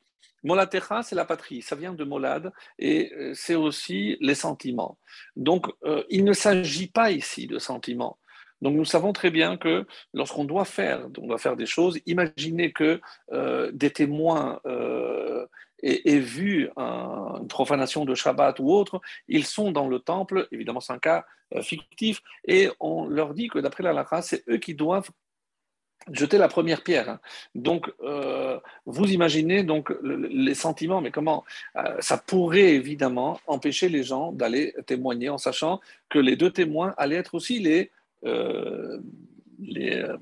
Molad Techa, c'est la patrie. Ça vient de Molad et c'est aussi les sentiments. Donc il ne s'agit pas ici de sentiments. Donc nous savons très bien que lorsqu'on doit faire, on doit faire des choses, imaginez que des témoins aient vu une profanation de Shabbat ou autre, ils sont dans le temple, évidemment c'est un cas fictif, et on leur dit que d'après la halakha, c'est eux qui doivent jeter la première pierre. Hein. Donc, vous imaginez donc les sentiments, mais comment ça pourrait évidemment empêcher les gens d'aller témoigner en sachant que les deux témoins allaient être aussi euh, les, euh,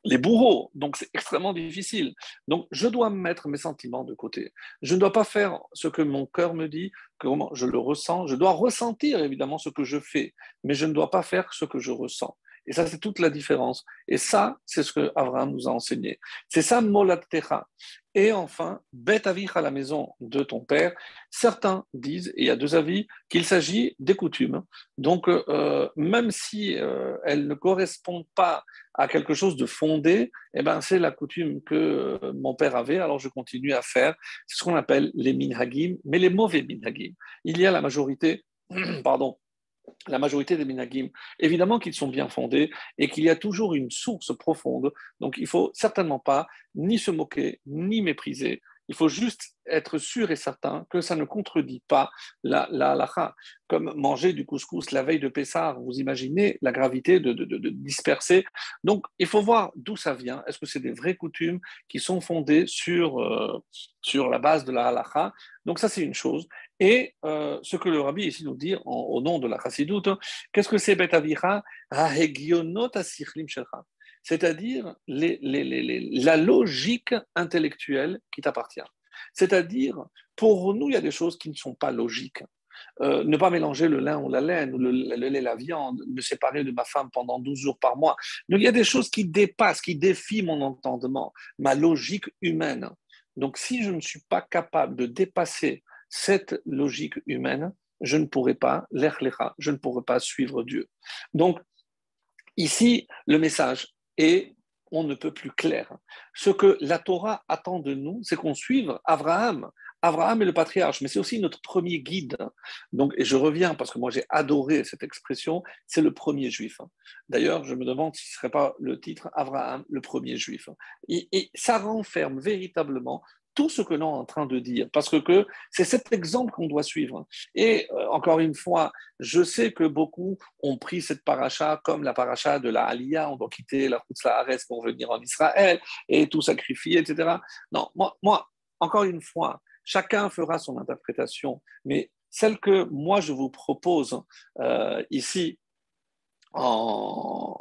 les bourreaux. Donc, c'est extrêmement difficile. Donc, je dois mettre mes sentiments de côté. Je ne dois pas faire ce que mon cœur me dit, comment je le ressens. Je dois ressentir évidemment ce que je fais, mais je ne dois pas faire ce que je ressens. Et ça, c'est toute la différence. Et ça, c'est ce que Abraham nous a enseigné. C'est ça, Molat Techa. Et enfin, Bet Avich à la maison de ton père. Certains disent, et il y a deux avis, qu'il s'agit des coutumes. Donc, même si elles ne correspondent pas à quelque chose de fondé, eh ben, c'est la coutume que mon père avait, alors je continue à faire. C'est ce qu'on appelle les minhagim, mais les mauvais minhagim. Il y a la majorité, pardon, la majorité des minhagim, évidemment qu'ils sont bien fondés et qu'il y a toujours une source profonde. Donc il faut certainement pas ni se moquer, ni mépriser. Il faut juste être sûr et certain que ça ne contredit pas la halakha. Comme manger du couscous la veille de Pessah, vous imaginez la gravité de disperser. Donc il faut voir d'où ça vient. Est-ce que c'est des vraies coutumes qui sont fondées sur la base de la halakha? Donc ça c'est une chose. Et ce que le rabbi ici nous dit au nom de la chassidoute, qu'est-ce que c'est Bet Avira? C'est-à-dire la logique intellectuelle qui t'appartient. C'est-à-dire, pour nous, il y a des choses qui ne sont pas logiques. Ne pas mélanger le lin ou la laine, ou le lait et la viande, me séparer de ma femme pendant 12 jours par mois. Donc, il y a des choses qui dépassent, qui défient mon entendement, ma logique humaine. Donc, si je ne suis pas capable de dépasser cette logique humaine, je ne pourrai pas, l'echlecha, je ne pourrai pas suivre Dieu. Donc, ici, le message est on ne peut plus clair. Ce que la Torah attend de nous, c'est qu'on suive Abraham. Abraham est le patriarche, mais c'est aussi notre premier guide. Donc, et je reviens parce que moi j'ai adoré cette expression, c'est le premier juif. D'ailleurs, je me demande si ce ne serait pas le titre Abraham, le premier juif. Et ça renferme véritablement tout ce que l'on est en train de dire, parce que c'est cet exemple qu'on doit suivre. Et encore une fois, je sais que beaucoup ont pris cette paracha comme la paracha de la Aliyah, on doit quitter la Chutz La'aretz pour venir en Israël et tout sacrifier, etc. Non, moi, encore une fois, chacun fera son interprétation, mais celle que moi je vous propose ici, en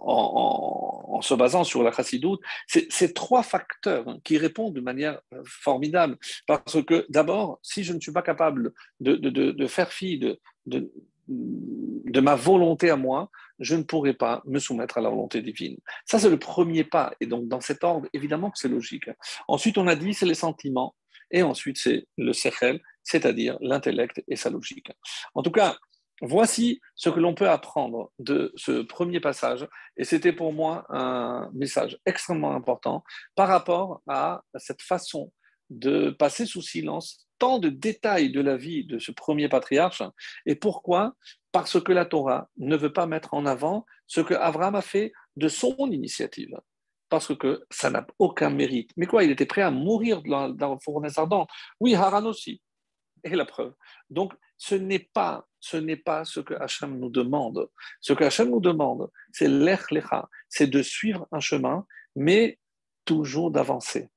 se basant sur la chassidoute, c'est trois facteurs qui répondent de manière formidable. Parce que d'abord, si je ne suis pas capable de faire fi de ma volonté à moi, je ne pourrai pas me soumettre à la volonté divine. Ça, c'est le premier pas. Et donc, dans cet ordre, évidemment que c'est logique. Ensuite, on a dit, c'est les sentiments. Et ensuite, c'est le sechel, c'est-à-dire l'intellect et sa logique. En tout cas, voici ce que l'on peut apprendre de ce premier passage, et c'était pour moi un message extrêmement important par rapport à cette façon de passer sous silence tant de détails de la vie de ce premier patriarche. Et pourquoi? Parce que la Torah ne veut pas mettre en avant ce que Abraham a fait de son initiative. Parce que ça n'a aucun mérite. Mais quoi, il était prêt à mourir dans la fournaise ardente. Oui, Haran aussi. Et la preuve. Donc, ce n'est pas ce que Hachem nous demande. Ce que Hachem nous demande, c'est l'ech lecha, c'est de suivre un chemin, mais toujours d'avancer.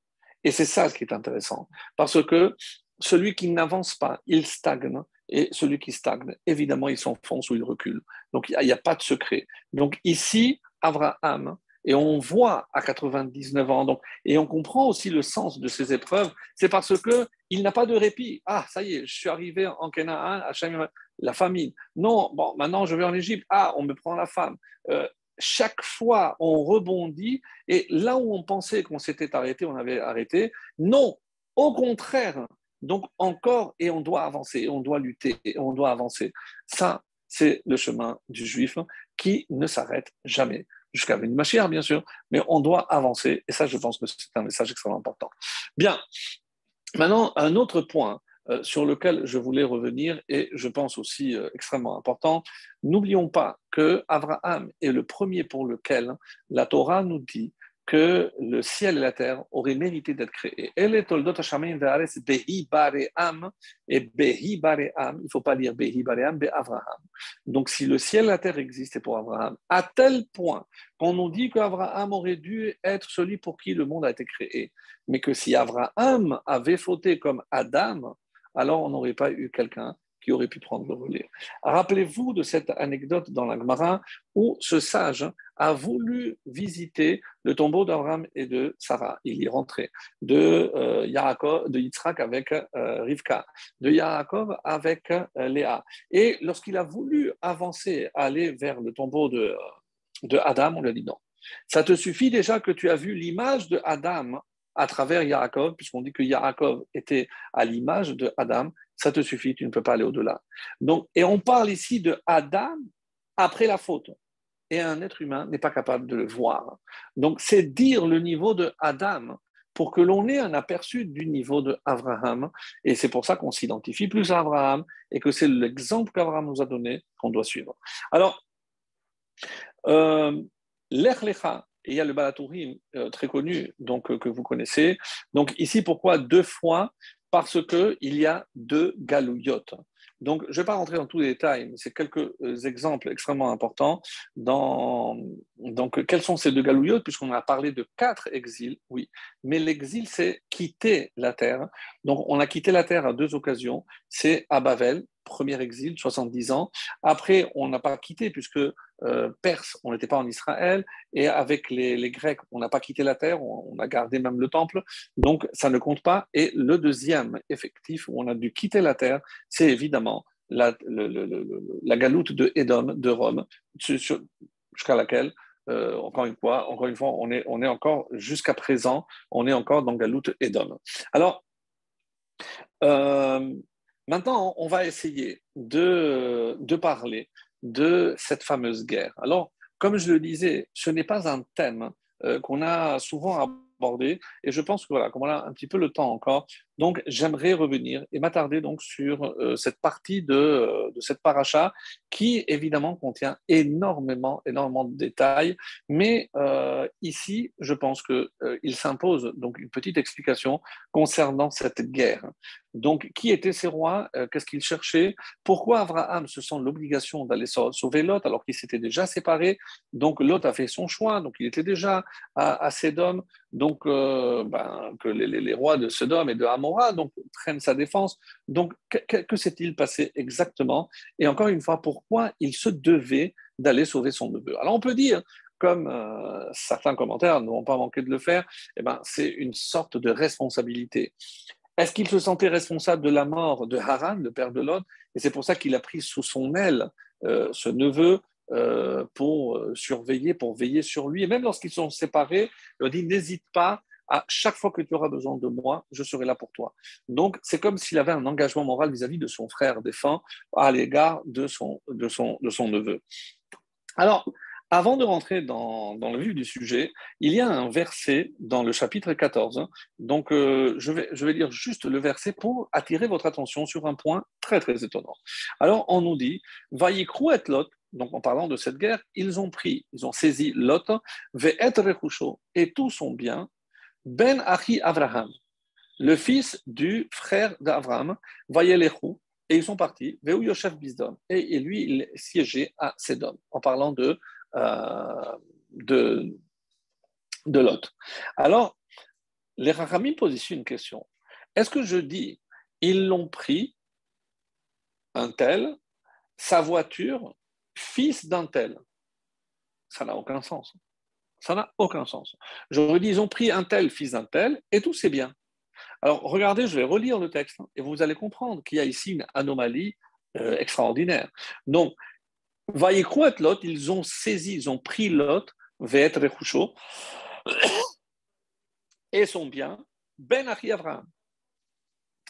Et c'est ça ce qui est intéressant. Parce que celui qui n'avance pas, il stagne. Et celui qui stagne, évidemment, il s'enfonce ou il recule. Donc, il n'y a pas de secret. Donc, ici, Abraham, et on voit à 99 ans, donc, et on comprend aussi le sens de ces épreuves, c'est parce qu'il n'a pas de répit. Ah, ça y est, je suis arrivé en Canaan, la famine. Non, bon, maintenant je vais en Égypte. Ah, on me prend la femme. Chaque fois, on rebondit, et là où on pensait qu'on s'était arrêté, on avait arrêté. Non, au contraire. Donc encore, et on doit avancer, on doit lutter, et on doit avancer. Ça, c'est le chemin du juif qui ne s'arrête jamais. Jusqu'à une Mashiach, bien sûr, mais on doit avancer, et ça, je pense que c'est un message extrêmement important. Bien, maintenant, un autre point sur lequel je voulais revenir, et je pense aussi extrêmement important, n'oublions pas que Abraham est le premier pour lequel la Torah nous dit que le ciel et la terre auraient mérité d'être créés. Et Behi Baream, et Behi Baream, il ne faut pas dire Behi Baream, Be Abraham. Donc si le ciel et la terre existaient pour Abraham, à tel point qu'on nous dit qu'Abraham aurait dû être celui pour qui le monde a été créé, mais que si Abraham avait fauté comme Adam, alors on n'aurait pas eu quelqu'un qui aurait pu prendre le relais. Rappelez-vous de cette anecdote dans la Gemara où ce sage a voulu visiter le tombeau d'Abraham et de Sarah. Il y est rentré. De Yaakov, de Yitzhak avec Rivka, de Yaakov avec Léa. Et lorsqu'il a voulu avancer, aller vers le tombeau de Adam, on lui a dit non. Ça te suffit déjà que tu as vu l'image de Adam à travers Yaakov, puisqu'on dit que Yaakov était à l'image de Adam, ça te suffit, tu ne peux pas aller au-delà. Donc, et on parle ici de Adam après la faute. Et un être humain n'est pas capable de le voir. Donc, c'est dire le niveau de Adam pour que l'on ait un aperçu du niveau de Abraham. Et c'est pour ça qu'on s'identifie plus à Abraham et que c'est l'exemple qu'Abraham nous a donné qu'on doit suivre. Alors, l'Ech Lecha, et il y a le Balatourim très connu donc, que vous connaissez. Donc ici, pourquoi deux fois? Parce qu'il y a deux galouyot. Donc je ne vais pas rentrer dans tous les détails, mais c'est quelques exemples extrêmement importants. Donc quels sont ces deux galouyot? Puisqu'on a parlé de 4 exils, oui. Mais l'exil, c'est quitter la terre. Donc on a quitté la terre à 2 occasions. C'est à Bavel, premier exil, 70 ans. Après, on n'a pas quitté puisque Perse, on n'était pas en Israël, et avec les Grecs, on n'a pas quitté la terre, on a gardé même le temple, donc ça ne compte pas. Et le deuxième effectif où on a dû quitter la terre, c'est évidemment la galoute de Édom, de Rome, jusqu'à laquelle, encore une fois, on est encore, jusqu'à présent, on est encore dans galoute Édom. Alors, maintenant, on va essayer de parler de cette fameuse guerre. Alors, comme je le disais, ce n'est pas un thème qu'on a souvent abordé, et je pense que voilà, comme on a un petit peu le temps encore, donc j'aimerais revenir et m'attarder donc sur cette partie de cette paracha qui évidemment contient énormément de détails, mais ici, je pense qu'il s'impose donc une petite explication concernant cette guerre. Donc, qui étaient ces rois? Qu'est-ce qu'ils cherchaient? Pourquoi Abraham se sent l'obligation d'aller sauver Lot alors qu'il s'était déjà séparé? Donc, Lot a fait son choix, donc il était déjà à Sédom, donc que les rois de Sodome et de Amora donc, prennent sa défense. Donc, que s'est-il passé exactement? Et encore une fois, pourquoi il se devait d'aller sauver son neveu? Alors, on peut dire, comme certains commentaires n'ont pas manqué de le faire, eh ben, c'est une sorte de responsabilité. Est-ce qu'il se sentait responsable de la mort de Haran, le père de Lot? Et c'est pour ça qu'il a pris sous son aile ce neveu pour surveiller, pour veiller sur lui. Et même lorsqu'ils sont séparés, il a dit n'hésite pas, à chaque fois que tu auras besoin de moi, je serai là pour toi. Donc, c'est comme s'il avait un engagement moral vis-à-vis de son frère défunt à l'égard de son neveu. Alors, Avant de rentrer dans le vif du sujet, il y a un verset dans le chapitre 14. Donc, je vais lire juste le verset pour attirer votre attention sur un point très, très étonnant. Alors, on nous dit, Vayikrou et Lot, donc en parlant de cette guerre, ils ont saisi Lot, Ve'et Rechusho, et tout son bien, Ben Achi Avraham, le fils du frère d'Avraham, Vayelechu, et ils sont partis, Veu Yosef Bisdom, et lui, il siégeait à Sédom, en parlant euh, de, de Lot. Alors, les Rachamim posent ici une question. Est-ce que je dis, ils l'ont pris, un tel, sa voiture, fils d'un tel? Ça n'a aucun sens. Ça n'a aucun sens. J'aurais dit, ils ont pris un tel, fils d'un tel, et tout c'est bien. Alors, regardez, je vais relire le texte, et vous allez comprendre qu'il y a ici une anomalie extraordinaire. Donc, Vaïkrou et Lot, ils ont saisi, ils ont pris Lot, Ve'et Rechusho, et son bien, Ben Achi Avraham.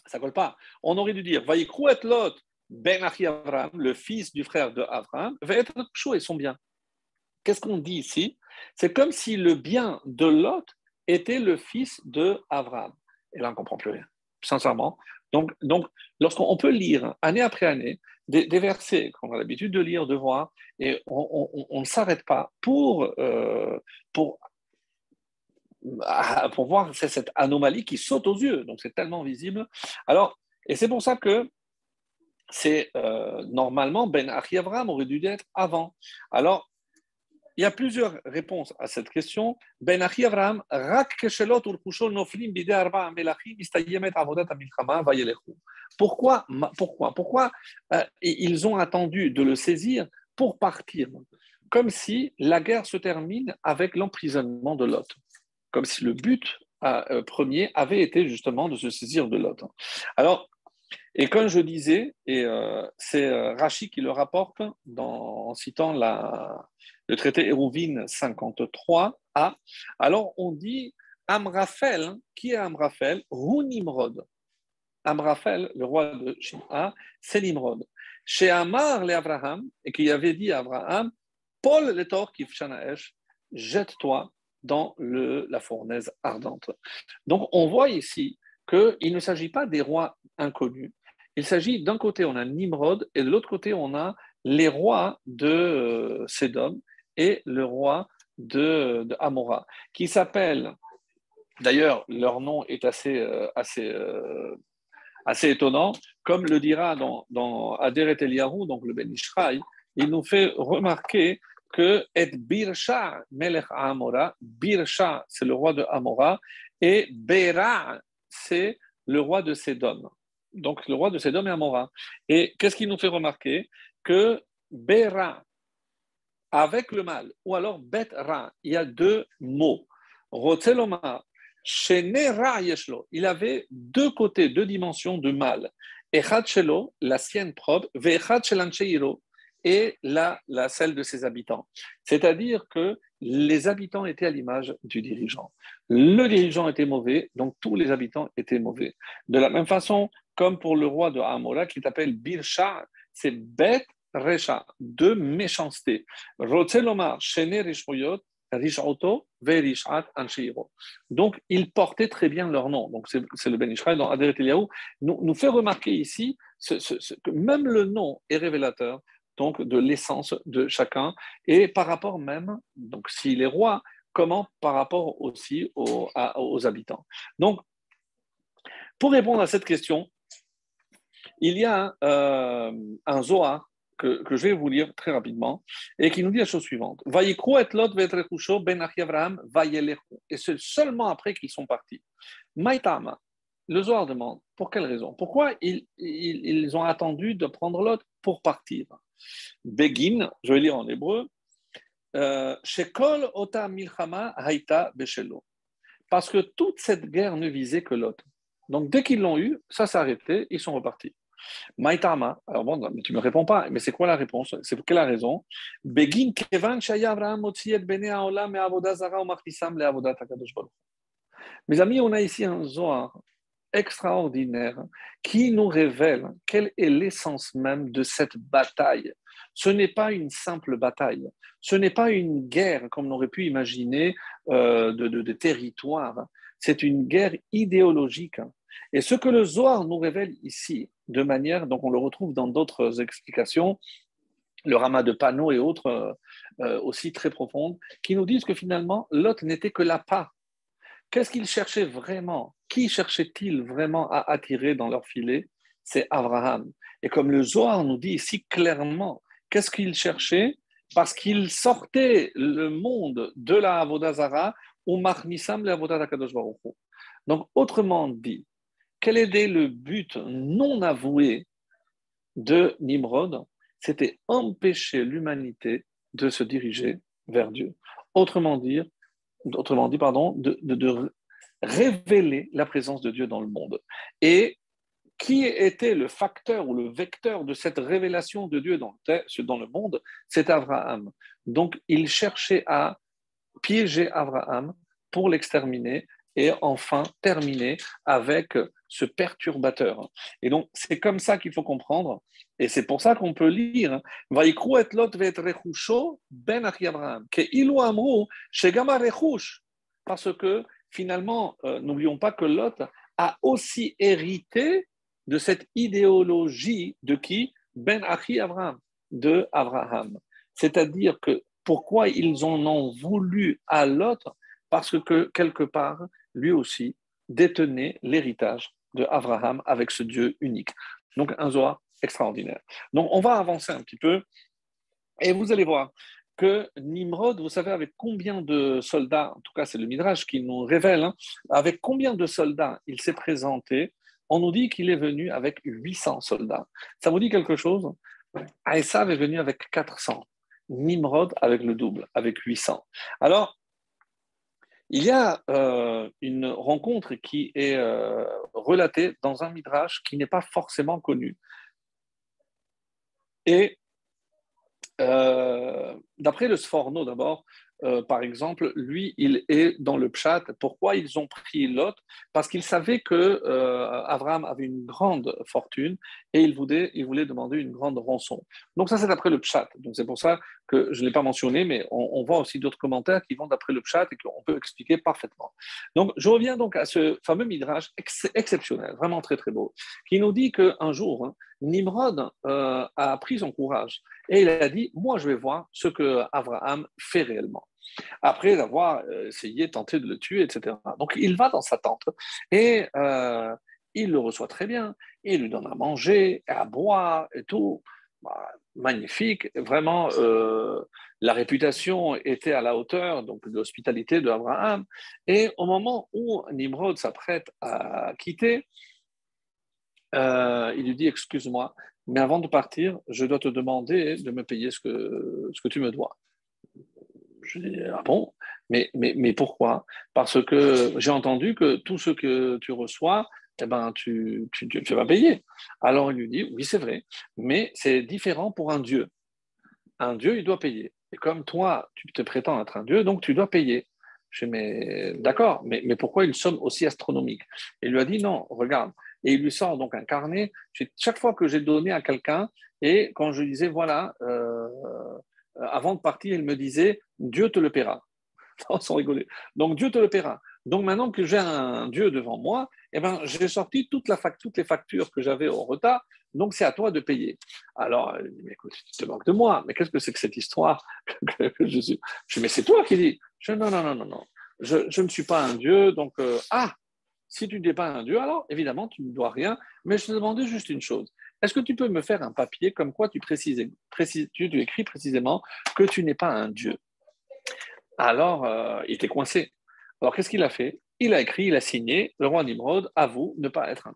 Ça ne colle pas. On aurait dû dire, Vaïkrou et Lot, Ben Achi Avraham, le fils du frère de Avraham, Ve'et Rechusho, et son bien. Qu'est-ce qu'on dit ici? C'est comme si le bien de Lot était le fils de Avraham. Et là, on ne comprend plus rien, sincèrement. Donc lorsqu'on peut lire année après année des versets qu'on a l'habitude de lire, de voir, et on ne s'arrête pas pour voir cette anomalie qui saute aux yeux. Donc, c'est tellement visible. Alors, et c'est pour ça que c'est normalement, Ben Achi Avraham aurait dû être avant. Alors, il y a plusieurs réponses à cette question. Ben Achi Avraham, Rak keshelot urkushol noflim bide arba melachim istayemet avodat amilchama vayelechu. Pourquoi ils ont attendu de le saisir pour partir, comme si la guerre se termine avec l'emprisonnement de Lot, comme si le but premier avait été justement de se saisir de Lot. Alors, et comme je disais, et c'est Rashi qui le rapporte en citant le traité Hérouvine 53a, alors on dit Amraphel, qui est Amraphel? Hu Nimrod. Amraphel, le roi de Shim'a, c'est Nimrod. Chez Amar le Abraham, et qui avait dit à Abraham, Paul le Tor Kifshanaesh, jette-toi dans la fournaise ardente. Donc on voit ici qu'il ne s'agit pas des rois inconnus. Il s'agit d'un côté, on a Nimrod, et de l'autre côté, on a les rois de Sédom et le roi de Amora, qui s'appellent, d'ailleurs, leur nom est assez étonnant, comme le dira dans Aderet Eliyahu, donc le Ben Ishraï, il nous fait remarquer que et Birsha Melech Amora, Birsha c'est le roi de Amora, et Bera c'est le roi de Sédom. Donc le roi de Sédom et Amora. Et qu'est-ce qu'il nous fait remarquer? Que Bera avec le mal, ou alors Bet Ra, il y a deux mots. Rotzeloma, il avait deux côtés, deux dimensions de mal. Echad shelo, la sienne propre, ve'echad shelancheiro, et celle de ses habitants. C'est-à-dire que les habitants étaient à l'image du dirigeant. Le dirigeant était mauvais, donc tous les habitants étaient mauvais. De la même façon, comme pour le roi de Amora, qui s'appelle Birsha, c'est Bet Recha, de méchanceté. Rotzeloma, shene rishroyot, Rishauto, Verishat, Anshiro. Donc, ils portaient très bien leur nom. Donc, c'est le Ben Ishraï dans Aderet Eliyahu. Nous fait remarquer ici que même le nom est révélateur donc, de l'essence de chacun et par rapport même, donc s'il est roi, comment par rapport aussi aux habitants. Donc, pour répondre à cette question, il y a un Zohar que je vais vous lire très rapidement, et qui nous dit la chose suivante. Vayikrou et Lot ve'etrechusho ben Achi Avraham vayelechu. Et c'est seulement après qu'ils sont partis. Maïtama, le Zohar demande, pour quelle raison? Pourquoi ils ont attendu de prendre Lot pour partir? Begin, je vais lire en hébreu, Shekol ota milchama haïta beshelo. Parce que toute cette guerre ne visait que Lot. Donc dès qu'ils l'ont eu, ça s'est arrêté, ils sont repartis. Maïtama, alors bon, tu ne me réponds pas, mais c'est quoi la réponse? C'est quelle la raison? Begin kevan shaya Abraham motzi et bnei haolam me'avoda zara u'machnisam le'avodat hakadosh baruch. Mes amis, on a ici un Zohar extraordinaire qui nous révèle quelle est l'essence même de cette bataille. Ce n'est pas une simple bataille, ce n'est pas une guerre comme on aurait pu imaginer de territoire, c'est une guerre idéologique. Et ce que le Zohar nous révèle ici, de manière, donc on le retrouve dans d'autres explications, le Rama de Pano et autres aussi très profondes, qui nous disent que finalement, Lot n'était que l'appât. Qu'est-ce qu'il cherchait vraiment? Qui cherchait-il vraiment à attirer dans leur filet? C'est Abraham. Et comme le Zohar nous dit ici clairement, qu'est-ce qu'il cherchait? Parce qu'il sortait le monde de la Avodah Zara ou Machnisam le Avodah HaKadosh Baruch Hu. Donc, autrement dit, quel était le but non avoué de Nimrod? C'était empêcher l'humanité de se diriger vers Dieu. Autrement dit, de révéler la présence de Dieu dans le monde. Et qui était le facteur ou le vecteur de cette révélation de Dieu dans le monde? C'est Abraham. Donc, il cherchait à piéger Abraham pour l'exterminer et enfin terminer avec ce perturbateur. Et donc, c'est comme ça qu'il faut comprendre, et c'est pour ça qu'on peut lire Vaikru et Lot ve'et rechusho ben achi Abraham, que ilu amru shegama rechush, parce que finalement, n'oublions pas que Lot a aussi hérité de cette idéologie de qui? Ben achi Abraham, de Abraham. C'est-à-dire que pourquoi ils en ont voulu à Lot? Parce que quelque part, lui aussi détenait l'héritage de Abraham avec ce Dieu unique. Donc un Zohar extraordinaire. Donc on va avancer un petit peu et vous allez voir que Nimrod, vous savez avec combien de soldats, en tout cas c'est le Midrash qui nous révèle, avec combien de soldats il s'est présenté. On nous dit qu'il est venu avec 800 soldats. Ça vous dit quelque chose? Esav est venu avec 400. Nimrod avec le double, avec 800. Alors, il y a une rencontre qui est relatée dans un midrash qui n'est pas forcément connu. Et d'après le Sforno d'abord, par exemple, lui, il est dans le Pshat. Pourquoi ils ont pris Lot? Parce qu'ils savaient que Abraham avait une grande fortune et il voulait demander une grande rançon. Donc ça, c'est d'après le Pshat. Donc c'est pour ça que je ne l'ai pas mentionné, mais on voit aussi d'autres commentaires qui vont d'après le Pshat et qu'on peut expliquer parfaitement. Donc je reviens donc à ce fameux midrash exceptionnel, vraiment très très beau, qui nous dit qu'un jour, Nimrod a pris son courage et il a dit, moi je vais voir ce que Abraham fait réellement. Après avoir essayé, tenté de le tuer, etc. Donc il va dans sa tente et il le reçoit très bien, il lui donne à manger, à boire et tout. Bah, magnifique, vraiment la réputation était à la hauteur donc, de l'hospitalité d'Abraham. Et au moment où Nimrod s'apprête à quitter, il lui dit, excuse-moi, mais avant de partir, je dois te demander de me payer ce que tu me dois. Je dis, ah bon? Mais pourquoi? Parce que j'ai entendu que tout ce que tu reçois, eh ben, tu vas payer. Alors il lui dit, oui, c'est vrai, mais c'est différent pour un Dieu. Un Dieu, il doit payer. Et comme toi, tu te prétends être un Dieu, donc tu dois payer. Je dis, mais d'accord, mais pourquoi une somme aussi astronomique? Il lui a dit, non, regarde. Et il lui sort donc un carnet. Chaque fois que j'ai donné à quelqu'un, et quand je disais, voilà, avant de partir, il me disait, Dieu te le paiera. Sans rigoler. Donc Dieu te le paiera. Donc maintenant que j'ai un Dieu devant moi, eh ben, j'ai sorti toutes les factures que j'avais au retard, donc c'est à toi de payer. Alors, il dit, mais écoute, tu te moques de moi, mais qu'est-ce que c'est que cette histoire que je dis, mais c'est toi qui dis. Non, non, non, non, non. Je ne suis pas un Dieu, donc, si tu n'es pas un Dieu, alors évidemment, tu ne dois rien, mais je te demandais juste une chose. Est-ce que tu peux me faire un papier comme quoi tu écris précisément que tu n'es pas un Dieu? Alors, il était coincé. Alors, qu'est-ce qu'il a fait? Il a écrit, il a signé, le roi Nimrod avoue ne pas être un.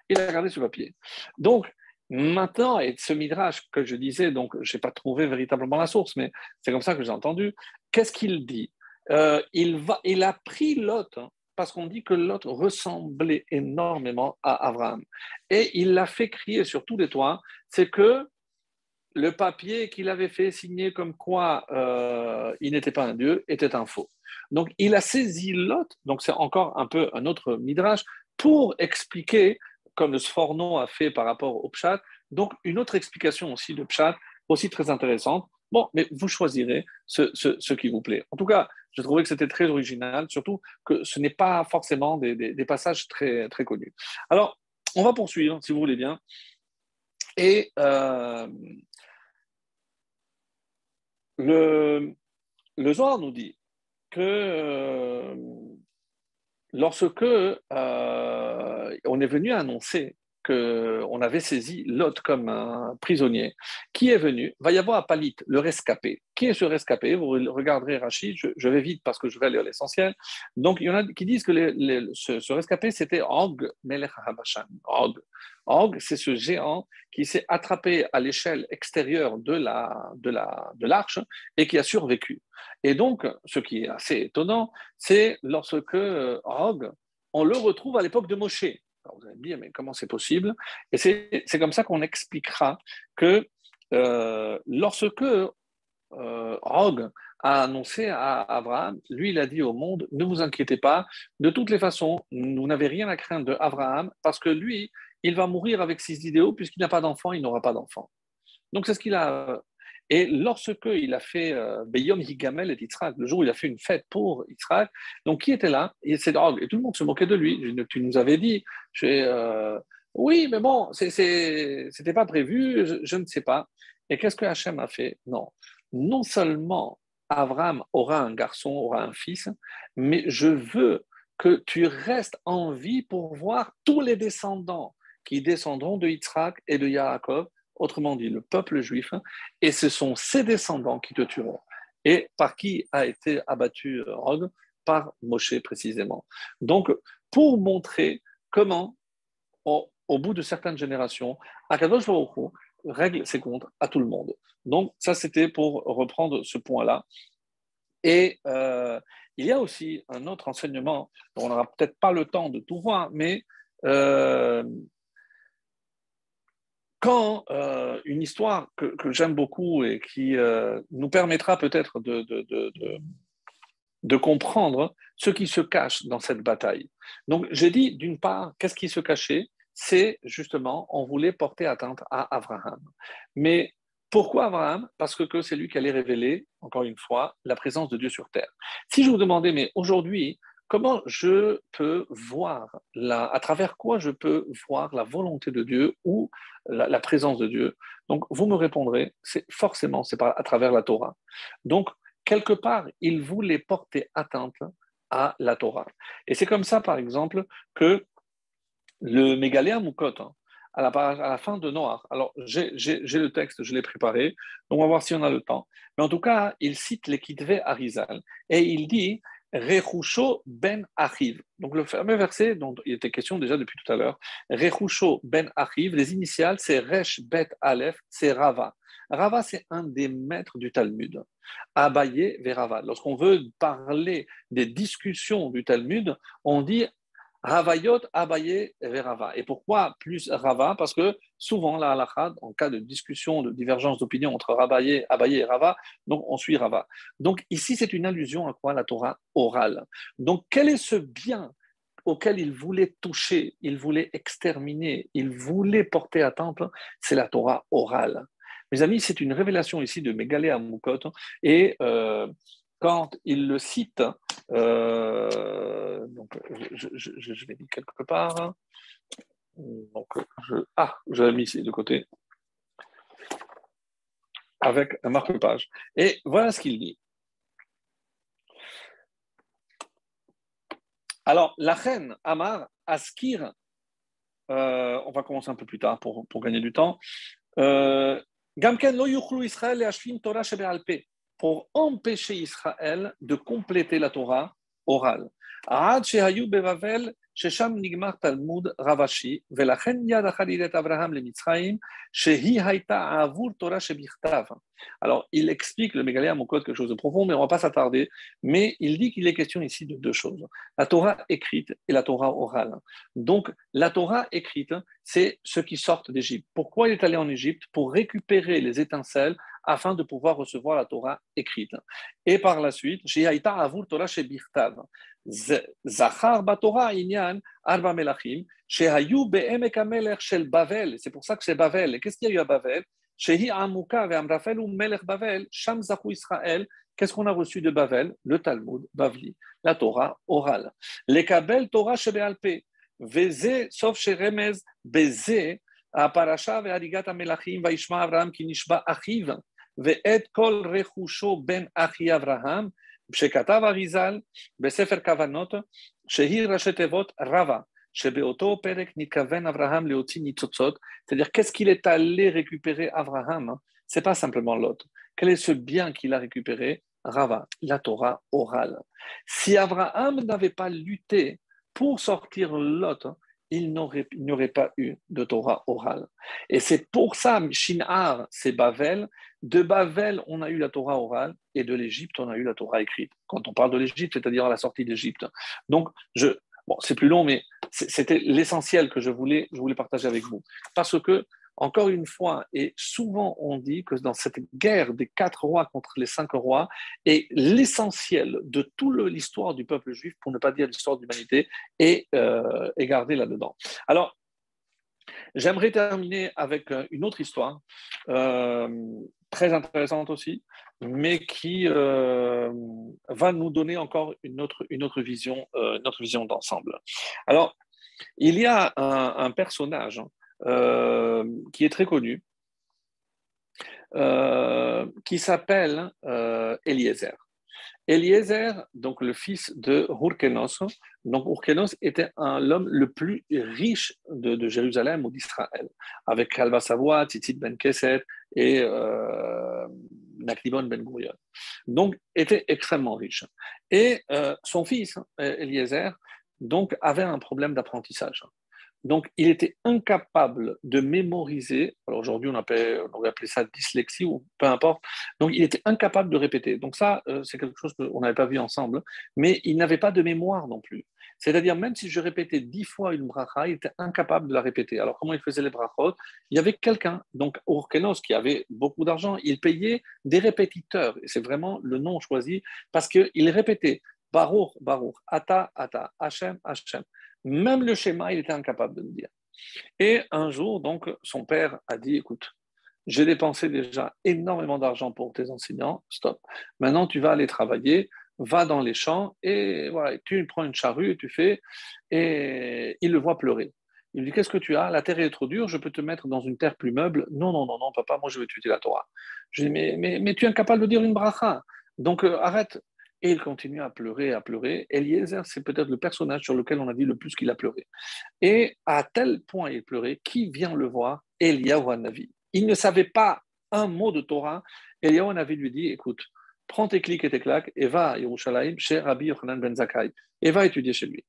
Il a gardé ce papier. Donc, maintenant, et ce midrash que je disais, donc je n'ai pas trouvé véritablement la source, mais c'est comme ça que j'ai entendu, qu'est-ce qu'il dit? Il a pris Lot, hein, parce qu'on dit que Lot ressemblait énormément à Abraham. Et il l'a fait crier sur tous les toits, c'est que le papier qu'il avait fait signer comme quoi il n'était pas un dieu était un faux. Donc il a saisi Lot, donc c'est encore un peu un autre midrash, pour expliquer, comme le Sforno a fait par rapport au Pshat, donc une autre explication aussi de Pshat, aussi très intéressante. Bon, mais vous choisirez ce qui vous plaît. En tout cas, je trouvais que c'était très original, surtout que ce n'est pas forcément des passages très, très connus. Alors, on va poursuivre, si vous voulez bien. Et le Zohar nous dit que lorsque on est venu annoncer qu'on avait saisi Lot comme un prisonnier, qui est venu, va y avoir à Palit, le rescapé. Qui est ce rescapé? Vous regarderez Rachid, je vais vite parce que je vais lire l'essentiel. Donc, il y en a qui disent que ce rescapé, c'était Og Melech HaBashan. Og, c'est ce géant qui s'est attrapé à l'échelle extérieure de l'arche et qui a survécu. Et donc, ce qui est assez étonnant, c'est lorsque Og, on le retrouve à l'époque de Moshe. Alors vous allez me dire, mais comment c'est possible? Et c'est comme ça qu'on expliquera que lorsque Og a annoncé à Abraham, lui, il a dit au monde, ne vous inquiétez pas, de toutes les façons, vous n'avez rien à craindre de Abraham, parce que lui, il va mourir avec ses idéaux, puisqu'il n'a pas d'enfant, il n'aura pas d'enfant. Donc c'est ce qu'il a. Et lorsque il a fait Beyom Higamel et Yitzhak, le jour où il a fait une fête pour Yitzhak, donc qui était là? Et c'est Og. Et tout le monde se moquait de lui. Tu nous avais dit, oui, mais bon, c'était pas prévu, je ne sais pas. Et qu'est-ce que Hachem a fait? Non. Non seulement Abraham aura un garçon, aura un fils, mais je veux que tu restes en vie pour voir tous les descendants qui descendront de Yitzhak et de Yaakov, autrement dit le peuple juif, et ce sont ces descendants qui te tueront. Et par qui a été abattu Og? Par Moshe précisément. Donc, pour montrer comment, au bout de certaines générations, Akadosh Baruch Hu règle ses comptes à tout le monde. Donc, ça, c'était pour reprendre ce point-là. Et il y a aussi un autre enseignement, dont on n'aura peut-être pas le temps de tout voir, mais quand une histoire que j'aime beaucoup et qui nous permettra peut-être de comprendre ce qui se cache dans cette bataille. Donc, j'ai dit, d'une part, qu'est-ce qui se cachait? C'est justement, on voulait porter atteinte à Abraham. Mais pourquoi Abraham? Parce que c'est lui qui allait révéler, encore une fois, la présence de Dieu sur terre. Si je vous demandais, mais aujourd'hui, comment je peux voir, à travers quoi je peux voir la volonté de Dieu ou la présence de Dieu? Donc, vous me répondrez, c'est à travers la Torah. Donc, quelque part, il voulait porter atteinte à la Torah. Et c'est comme ça, par exemple, que le Mégaléa Moukot, à la fin de Noach, alors j'ai le texte, je l'ai préparé, donc on va voir si on a le temps. Mais en tout cas, il cite les Kitvé Arizal et il dit Rechusho ben Achiv. Donc le fameux verset dont il était question déjà depuis tout à l'heure, Rechusho ben Achiv, les initiales c'est Resh Bet Aleph, c'est Rava. Rava, c'est un des maîtres du Talmud. Abaye Verava. Lorsqu'on veut parler des discussions du Talmud, on dit Ravayot, Abaye, Verava. Et pourquoi plus Rava? Parce que souvent, la halakha, en cas de discussion, de divergence d'opinion entre Abaye et Rava, donc on suit Rava. Donc ici, c'est une allusion à quoi? La Torah orale. Donc quel est ce bien auquel il voulait toucher, il voulait exterminer, il voulait porter atteinte? C'est la Torah orale. Mes amis, c'est une révélation ici de Mégalé Amoukot. Et quand il le cite, donc je l'ai mis quelque part. Donc, je l'ai mis ici de côté, avec un marque-page. Et voilà ce qu'il dit. Alors, la reine Amar, Askir, on va commencer un peu plus tard pour gagner du temps. Gamken lo yuchlu Israël et ashlim Torah shebe'alpe, pour empêcher Israël de compléter la Torah orale. Ad shehayu bevavel shesham nigmar Talmud Ravashi velachen yad achalidet Abraham le Mitzrayim shehi hayta avur Torah shebichtav. Alors, il explique le Mégalé Amoukot quelque chose de profond, mais on ne va pas s'attarder. Mais il dit qu'il est question ici de deux choses. La Torah écrite et la Torah orale. Donc, la Torah écrite, c'est ceux qui sortent d'Égypte. Pourquoi il est allé en Égypte? Pour récupérer les étincelles afin de pouvoir recevoir la Torah écrite. Et par la suite, Shehaïta Avur Torah Shebirtav. Zachar Batorah Inyan Arba Melachim, Shehayu Be'emek HaMelech Shel Bavel. C'est pour ça que c'est Bavel. Et qu'est-ce qu'il y a eu à Bavel? Shehi Amuka Ve'amrafel ou Melech Bavel, Sham Zachu Israël. Qu'est-ce qu'on a reçu de Bavel? Le Talmud Bavli, la Torah orale. Les Kabel Torah Shebe'alpe, Veze Sof Sheremez, Beze, Aparasha Ve'arigat HaMelachim, Vaishma Avraham Kinishba Achiv, Ve'et Kol Rechusho Ben Achi Avraham, Shekatav Arizal, Besefer Kavanot, Shehi Rashetevot Rava. C'est-à-dire, qu'est-ce qu'il est allé récupérer Abraham? Ce n'est pas simplement Lot. Quel est ce bien qu'il a récupéré? Rava, la Torah orale. Si Abraham n'avait pas lutté pour sortir Lot, il n'y aurait pas eu de Torah orale. Et c'est pour ça, Shinar, c'est Bavel. De Bavel, on a eu la Torah orale, et de l'Égypte, on a eu la Torah écrite. Quand on parle de l'Égypte, c'est-à-dire à la sortie d'Égypte. Donc, bon, c'est plus long, mais c'était l'essentiel que je voulais partager avec vous. Parce que, encore une fois, et souvent on dit que dans cette guerre des 4 rois contre les 5 rois, est l'essentiel de toute l'histoire du peuple juif, pour ne pas dire l'histoire de l'humanité, est gardé là-dedans. Alors, j'aimerais terminer avec une autre histoire, très intéressante aussi, mais qui va nous donner encore une autre vision d'ensemble. Alors, il y a un personnage qui est très connu, qui s'appelle Eliezer. Eliezer, donc le fils de Hyrcanos. Donc Hyrcanos était l'homme le plus riche de Jérusalem ou d'Israël, avec Kalba Savoie, Tzitzit ben Kesset et Nakhlibon ben Gurion. Donc était extrêmement riche. Et son fils, Eliezer, donc avait un problème d'apprentissage. Donc, il était incapable de mémoriser. Alors aujourd'hui, on aurait appelé ça dyslexie ou peu importe. Donc, il était incapable de répéter. Donc ça, c'est quelque chose qu'on n'avait pas vu ensemble. Mais il n'avait pas de mémoire non plus. C'est-à-dire, même si je répétais 10 fois une bracha, il était incapable de la répéter. Alors, comment il faisait les brachot? Il y avait quelqu'un, donc Hyrcanos, qui avait beaucoup d'argent. Il payait des répétiteurs. Et c'est vraiment le nom choisi parce qu'il répétait Baruch, Baruch, Ata, Ata, Hashem, Hashem. Même le schéma, il était incapable de le dire. Et un jour, donc, son père a dit, écoute, j'ai dépensé déjà énormément d'argent pour tes enseignants, stop. Maintenant, tu vas aller travailler, va dans les champs, et voilà, tu prends une charrue et tu fais, et il le voit pleurer. Il lui dit, qu'est-ce que tu as? La terre est trop dure, je peux te mettre dans une terre plus meuble. Non, non, non, non, papa, moi je vais étudier la Torah. Je dis, mais tu es incapable de dire une bracha. Donc arrête. Et il continue à pleurer, à pleurer. Eliezer, c'est peut-être le personnage sur lequel on a dit le plus qu'il a pleuré. Et à tel point il pleurait, qui vient le voir? Eliyahu Hanavi. Il ne savait pas un mot de Torah. Eliyahu Hanavi lui dit, écoute, prends tes clics et tes claques et va à Yerushalayim chez Rabbi Yochanan ben Zakkai et va étudier chez lui.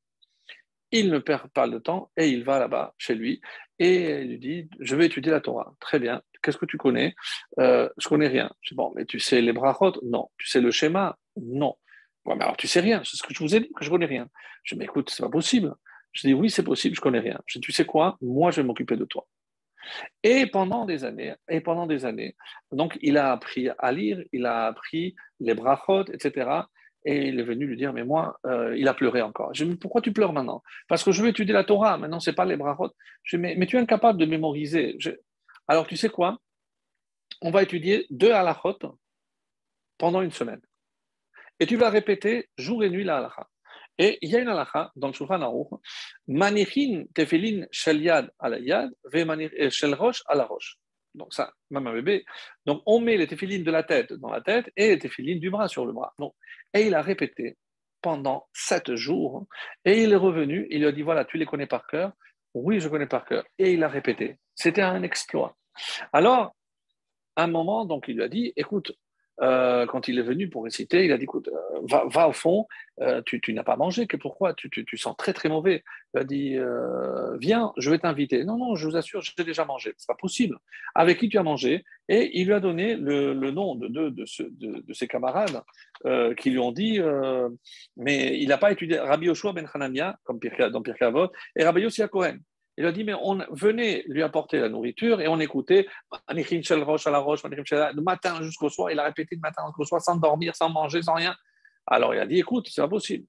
Il ne perd pas le temps et il va là-bas chez lui et il lui dit, je vais étudier la Torah. Très bien. Qu'est-ce que tu connais? Je connais rien. Je dis, bon, mais tu sais les brachot? Non. Tu sais le schéma? Non. Ouais, mais alors tu sais rien. C'est ce que je vous ai dit, que je connais rien. Je dis, mais écoute, c'est pas possible. Je dis, oui, c'est possible, je connais rien. Je dis, tu sais quoi? Moi, je vais m'occuper de toi. Et pendant des années, donc il a appris à lire, il a appris les brachot, etc. Et il est venu lui dire, mais moi, il a pleuré encore. Je lui ai dit, pourquoi tu pleures maintenant? Parce que je veux étudier la Torah, maintenant, c'est pas les brachot. Je lui ai dit, mais tu es incapable de mémoriser. Alors, tu sais quoi? On va étudier 2 halachot pendant une semaine. Et tu vas répéter jour et nuit la halakha. Et il y a une halakha dans le Shulchan Aruch, Manichin tefilin shel yad ala yad, shel rosh ala rosh. Donc ça, même un bébé. Donc on met les tefilines de la tête dans la tête et les tefilines du bras sur le bras. Donc, et il a répété pendant 7 jours. Et il est revenu, il lui a dit, voilà, tu les connais par cœur? Oui, je connais par cœur. Et il a répété. C'était un exploit. Alors, à un moment, donc il lui a dit, écoute, quand il est venu pour réciter, il a dit, écoute, va au fond, tu n'as pas mangé, pourquoi tu sens très très mauvais. Il a dit, viens, je vais t'inviter. Non, non, je vous assure, j'ai déjà mangé. C'est pas possible. Avec qui tu as mangé? Et il lui a donné le nom de ses camarades qui lui ont dit, mais il n'a pas étudié Rabbi Yoshua ben Hanania, comme dans Pirkei Avot, et Rabbi Yossi Cohen. Il a dit, mais on venait lui apporter la nourriture et on écoutait le matin jusqu'au soir. Il a répété le matin jusqu'au soir sans dormir, sans manger, sans rien. Alors il a dit, écoute, c'est pas possible.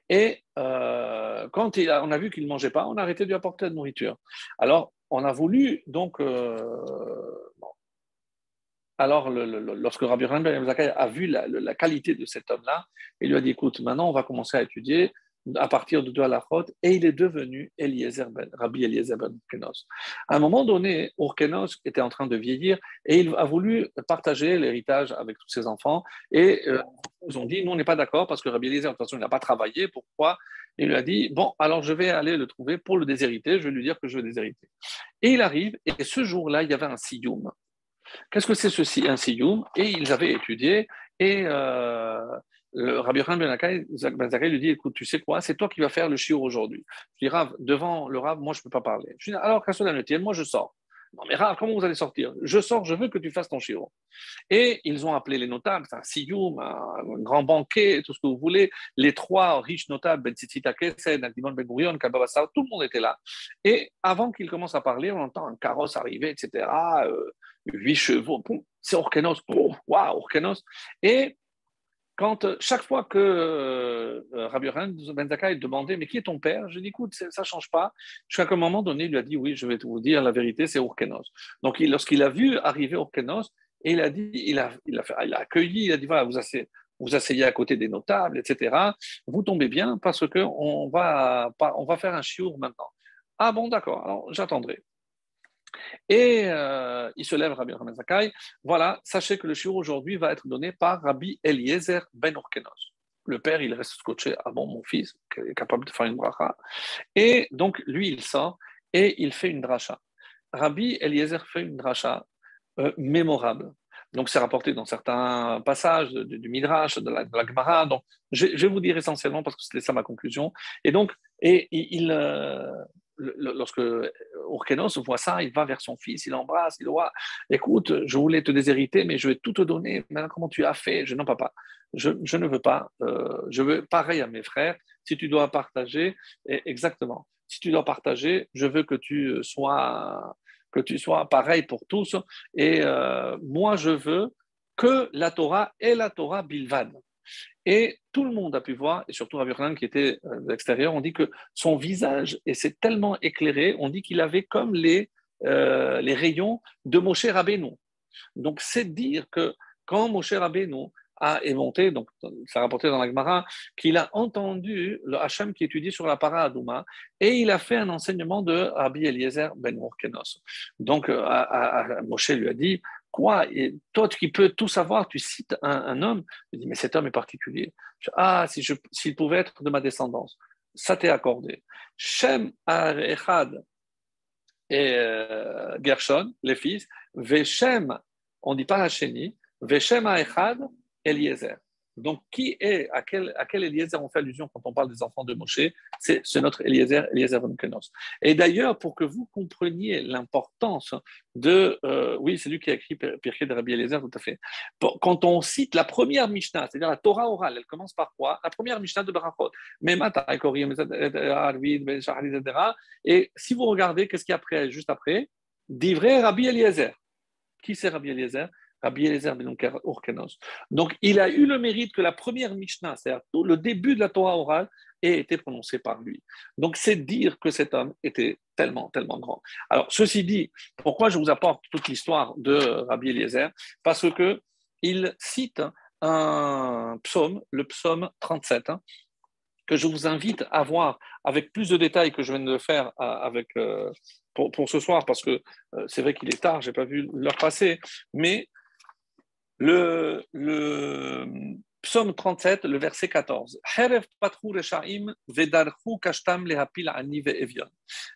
Et quand on a vu qu'il ne mangeait pas, on a arrêté de lui apporter la nourriture. Alors, on a voulu, donc, bon. Alors, lorsque Rabbi Yochanan ben Zakkai a vu la qualité de cet homme-là, il lui a dit, écoute, maintenant, on va commencer à étudier à partir de deux halachot, et il est devenu Rabbi Eliezer ben Urkenos. À un moment donné, Urkenos était en train de vieillir, et il a voulu partager l'héritage avec tous ses enfants, et ils ont dit, nous, on n'est pas d'accord, parce que Rabbi Eliezer, de toute façon, il n'a pas travaillé, pourquoi? Il lui a dit, bon, alors je vais aller le trouver pour le déshériter, je vais lui dire que je vais déshériter. Et il arrive, et ce jour-là, il y avait un siyum. Qu'est-ce que c'est ceci, un siyum? Et ils avaient étudié, et le Rabbi Yochanan ben Zakkai lui dit, écoute, tu sais quoi, c'est toi qui vas faire le shiur aujourd'hui. Je dis, Rav, devant le Rav, moi, je ne peux pas parler. Je dis, alors, qu'à cela ne tienne, moi, je sors. Non, mais Rav, comment vous allez sortir? Je sors, je veux que tu fasses ton shiur. Et ils ont appelé les notables, c'est un siyum, un grand banquet, tout ce que vous voulez. Les trois riches notables, Ben Tzitzit Kesed, Akdimon Ben Gurion, Kabba Bassar, tout le monde était là. Et avant qu'ils commencent à parler, on entend un carrosse arriver, etc. 8 chevaux, c'est Urkenos, waouh, Urkenos. Et chaque fois que Rabbi Yochanan ben Zakkai demandait, mais qui est ton père? Je dis, écoute, ça ne change pas. Jusqu'à un moment donné, il lui a dit, oui, je vais vous dire la vérité, c'est Urkenos. Donc, lorsqu'il a vu arriver Urkenos, et il a dit, il a accueilli, il a dit, voilà, vous asseyez à côté des notables, etc. Vous tombez bien parce qu'on va faire un chiour maintenant. Ah bon, d'accord, alors j'attendrai. Et il se lève, Rabbi Yochanan ben Zakkai. Voilà, sachez que le shiur aujourd'hui va être donné par Rabbi Eliezer ben Urkenos. Le père, il reste scotché. Ah bon, mon fils, qui est capable de faire une bracha. Et donc, lui, il sort et il fait une dracha. Rabbi Eliezer fait une dracha mémorable. Donc, c'est rapporté dans certains passages du Midrash, de la Gemara. Donc, je vais vous dire essentiellement parce que c'était ça ma conclusion. Et donc, lorsque Urkenos voit ça, il va vers son fils, il l'embrasse, il dit écoute, je voulais te déshériter, mais je vais tout te donner. Maintenant, comment tu as fait? Non, papa, je ne veux pas. Je veux pareil à mes frères. Si tu dois partager, exactement. Si tu dois partager, je veux que tu sois pareil pour tous. Et moi, je veux que la Torah est la Torah bilvad. Et tout le monde a pu voir, et surtout Rabbi Yochanan qui était de l'extérieur, on dit que son visage s'est tellement éclairé, on dit qu'il avait comme les rayons de Moshe Rabbeinu. Donc c'est dire que quand Moshe Rabbeinu est monté, donc ça rapporté dans la Gemara, qu'il a entendu le Hachem qui étudie sur la Para Adouma, et il a fait un enseignement de Rabbi Eliezer ben Urkenos. Donc Moshe lui a dit, quoi, et toi qui peux tout savoir, tu cites un homme. Il dit, mais cet homme est particulier. S'il pouvait être de ma descendance, ça t'est accordé. Shem Echad et Gershon, les fils, Veshem, on ne dit pas Hacheni, Veshem Echad, Eliezer. Donc, à quel Eliezer on fait allusion quand on parle des enfants de Moshe? C'est notre Eliezer ben Kenos. Et d'ailleurs, pour que vous compreniez l'importance oui, c'est lui qui a écrit Pirkei de Rabbi Eliezer, tout à fait. Quand on cite la première Mishnah, c'est-à-dire la Torah orale, elle commence par quoi? La première Mishnah de Berachot. Et si vous regardez, qu'est-ce qu'il y a juste après? Divrei Rabbi Eliezer. Qui c'est Rabbi Eliezer? Rabbi Eliezer ben Urkenos. Donc, il a eu le mérite que la première Mishnah, c'est-à-dire le début de la Torah orale, ait été prononcée par lui. Donc, c'est dire que cet homme était tellement, tellement grand. Alors, ceci dit, pourquoi je vous apporte toute l'histoire de Rabbi Eliezer? Parce qu'il cite un psaume, le psaume 37, que je vous invite à voir avec plus de détails que je viens de le faire pour ce soir, parce que c'est vrai qu'il est tard, je n'ai pas vu l'heure passer, mais le psaume 37, le verset 14.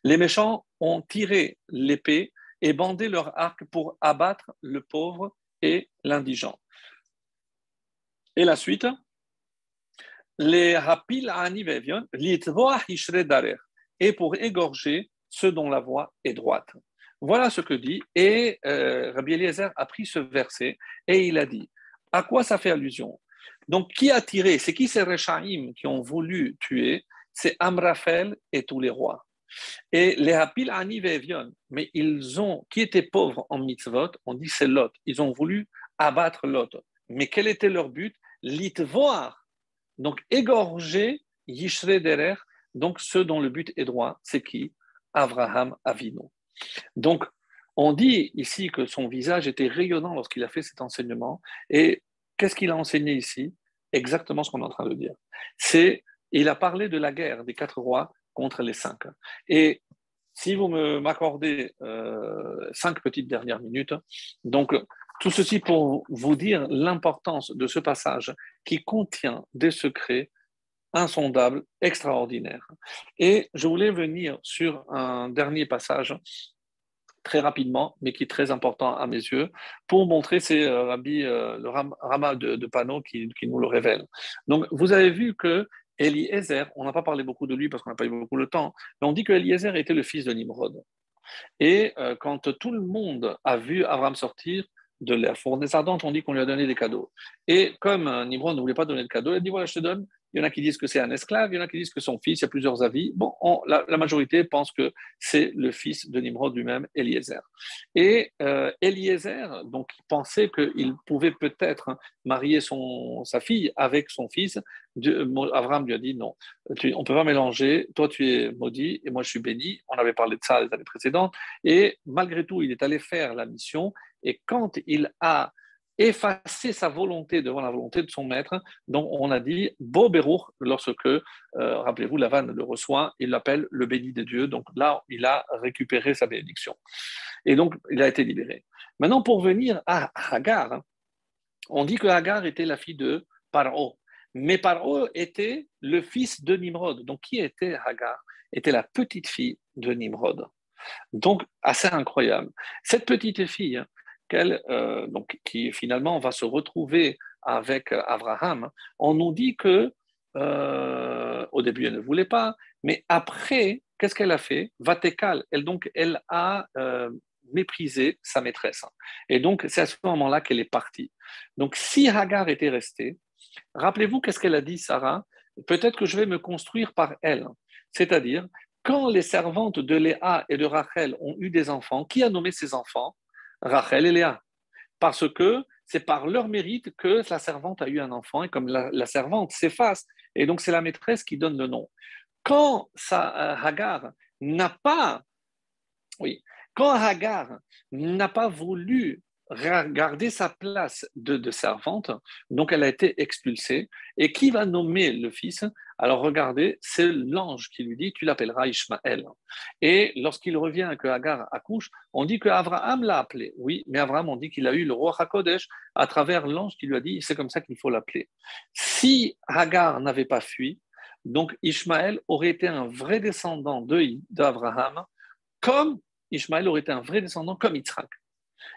Les méchants ont tiré l'épée et bandé leur arc pour abattre le pauvre et l'indigent. Et la suite, les hapil ani ve'evion, litvoa hishre darer, et pour égorger ceux dont la voie est droite. Voilà ce que dit, et Rabbi Eliezer a pris ce verset et il a dit, à quoi ça fait allusion? Donc, qui a tiré? C'est qui ces Rechaim qui ont voulu tuer? C'est Amraphel et tous les rois. Et les Hapil Ani Ve'evion, mais qui étaient pauvres en mitzvot, on dit c'est Lot. Ils ont voulu abattre Lot. Mais quel était leur but? L'itvoar, donc égorger Yishre Derer, donc ceux dont le but est droit, c'est qui? Avraham Avinu. Donc, on dit ici que son visage était rayonnant lorsqu'il a fait cet enseignement. Et qu'est-ce qu'il a enseigné ici? Exactement ce qu'on est en train de dire. Il a parlé de la guerre des 4 rois contre les 5. Et si vous m'accordez 5 petites dernières minutes, donc tout ceci pour vous dire l'importance de ce passage qui contient des secrets insondables, extraordinaires. Et je voulais venir sur un dernier passage très rapidement, mais qui est très important à mes yeux, pour montrer, c'est le Rama de Pano qui nous le révèle. Donc, vous avez vu que Eliezer, on n'a pas parlé beaucoup de lui parce qu'on n'a pas eu beaucoup de temps, mais on dit que Eliezer était le fils de Nimrod. Et quand tout le monde a vu Abraham sortir de la fournaise ardente, on dit qu'on lui a donné des cadeaux. Et comme Nimrod ne voulait pas donner de cadeaux, il a dit voilà, je te donne. Il y en a qui disent que c'est un esclave, il y en a qui disent que son fils, il y a plusieurs avis. Bon, la majorité pense que c'est le fils de Nimrod lui-même, Eliezer. Et Eliezer, donc, il pensait qu'il pouvait peut-être marier sa fille avec son fils. Abraham lui a dit non, on ne peut pas mélanger, toi tu es maudit et moi je suis béni. On avait parlé de ça les années précédentes. Et malgré tout, il est allé faire la mission. Et quand il a effacé sa volonté devant la volonté de son maître, donc on a dit Bo Beruch, lorsque, rappelez-vous, Lavan le reçoit, il l'appelle le béni de Dieu. Donc là, il a récupéré sa bénédiction. Et donc, il a été libéré. Maintenant, pour venir à Hagar, on dit que Hagar était la fille de Paro. Mais Paro était le fils de Nimrod. Donc, qui était Hagar? Était la petite fille de Nimrod. Donc, assez incroyable. Cette petite fille, qui finalement va se retrouver avec Abraham, on nous dit que au début, elle ne voulait pas, mais après, qu'est-ce qu'elle a fait? Vatekal, elle a méprisé sa maîtresse. Et donc, c'est à ce moment-là qu'elle est partie. Donc, si Hagar était restée, rappelez-vous qu'est-ce qu'elle a dit, Sarah? Peut-être que je vais me construire par elle. C'est-à-dire, quand les servantes de Léa et de Rachel ont eu des enfants, qui a nommé ces enfants? Rachel et Léa. Parce que c'est par leur mérite que la servante a eu un enfant, et comme la servante s'efface, et donc c'est la maîtresse qui donne le nom. Quand Hagar n'a pas, oui, quand Hagar n'a pas voulu garder sa place de servante, donc elle a été expulsée. Et qui va nommer le fils? Alors regardez, c'est l'ange qui lui dit, tu l'appelleras Ishmaël. Et lorsqu'il revient que Hagar accouche, on dit que Abraham l'a appelé. Oui, mais Abraham, on dit qu'il a eu le roi HaKodesh à travers l'ange qui lui a dit, c'est comme ça qu'il faut l'appeler. Si Hagar n'avait pas fui, donc Ishmaël aurait été un vrai descendant d'Abraham, comme Ishmaël aurait été un vrai descendant comme Yitzhak.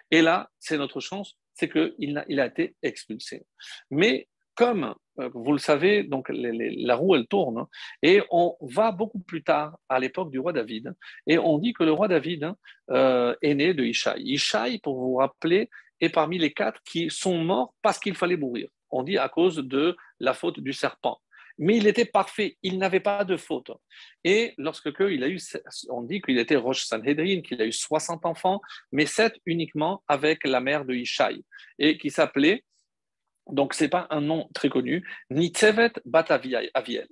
Et là, c'est notre chance, c'est qu'il a été expulsé. Mais comme vous le savez, donc la roue, elle tourne, et on va beaucoup plus tard, à l'époque du roi David, et on dit que le roi David est né de Ishaï. Ishaï, pour vous rappeler, est parmi les 4 qui sont morts parce qu'il fallait mourir. On dit à cause de la faute du serpent. Mais il était parfait, il n'avait pas de faute. Et on dit qu'il était Rosh Sanhedrin, qu'il a eu 60 enfants, mais 7 uniquement avec la mère de Ishaï, et qui s'appelait, donc ce n'est pas un nom très connu, Nitzevet Bat Aviel.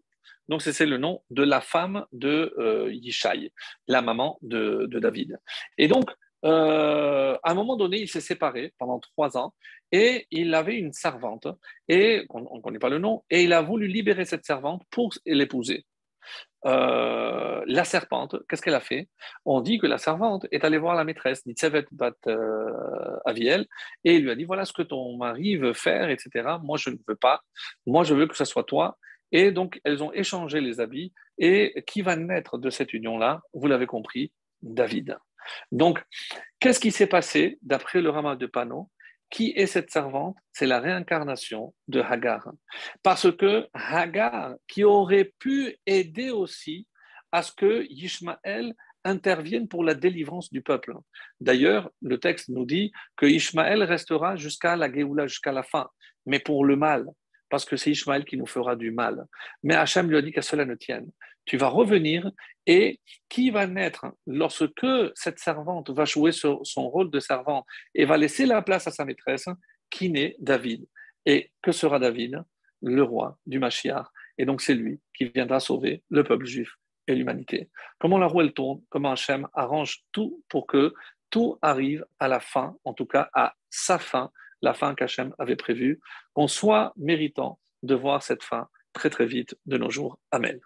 Donc c'est le nom de la femme de Yishaï, la maman de David. Et donc, à un moment donné, il s'est séparé pendant 3 ans et il avait une servante, et on ne connaît pas le nom, et il a voulu libérer cette servante pour l'épouser. La serpente, qu'est-ce qu'elle a fait? On dit que la servante est allée voir la maîtresse, Nitzevet Bat Aviel, et il lui a dit, voilà ce que ton mari veut faire, etc. Moi, je ne veux pas. Moi, je veux que ce soit toi. Et donc, elles ont échangé les habits. Et qui va naître de cette union-là? Vous l'avez compris, David. Donc, qu'est-ce qui s'est passé d'après le Rama de Pano? Qui est cette servante? C'est la réincarnation de Hagar. Parce que Hagar, qui aurait pu aider aussi à ce que Ishmaël intervienne pour la délivrance du peuple. D'ailleurs, le texte nous dit que Ishmaël restera jusqu'à la Géoula, jusqu'à la fin, mais pour le mal, parce que c'est Ishmaël qui nous fera du mal. Mais Hachem lui a dit qu'à cela ne tienne, tu vas revenir et qui va naître lorsque cette servante va jouer son rôle de servante et va laisser la place à sa maîtresse, qui naît David. Et que sera David? Le roi du Mashiach. Et donc c'est lui qui viendra sauver le peuple juif et l'humanité. Comment la roue elle tourne, comment Hachem arrange tout pour que tout arrive à la fin, en tout cas à sa fin, la fin qu'Hachem avait prévue, qu'on soit méritant de voir cette fin très très vite de nos jours. Amen.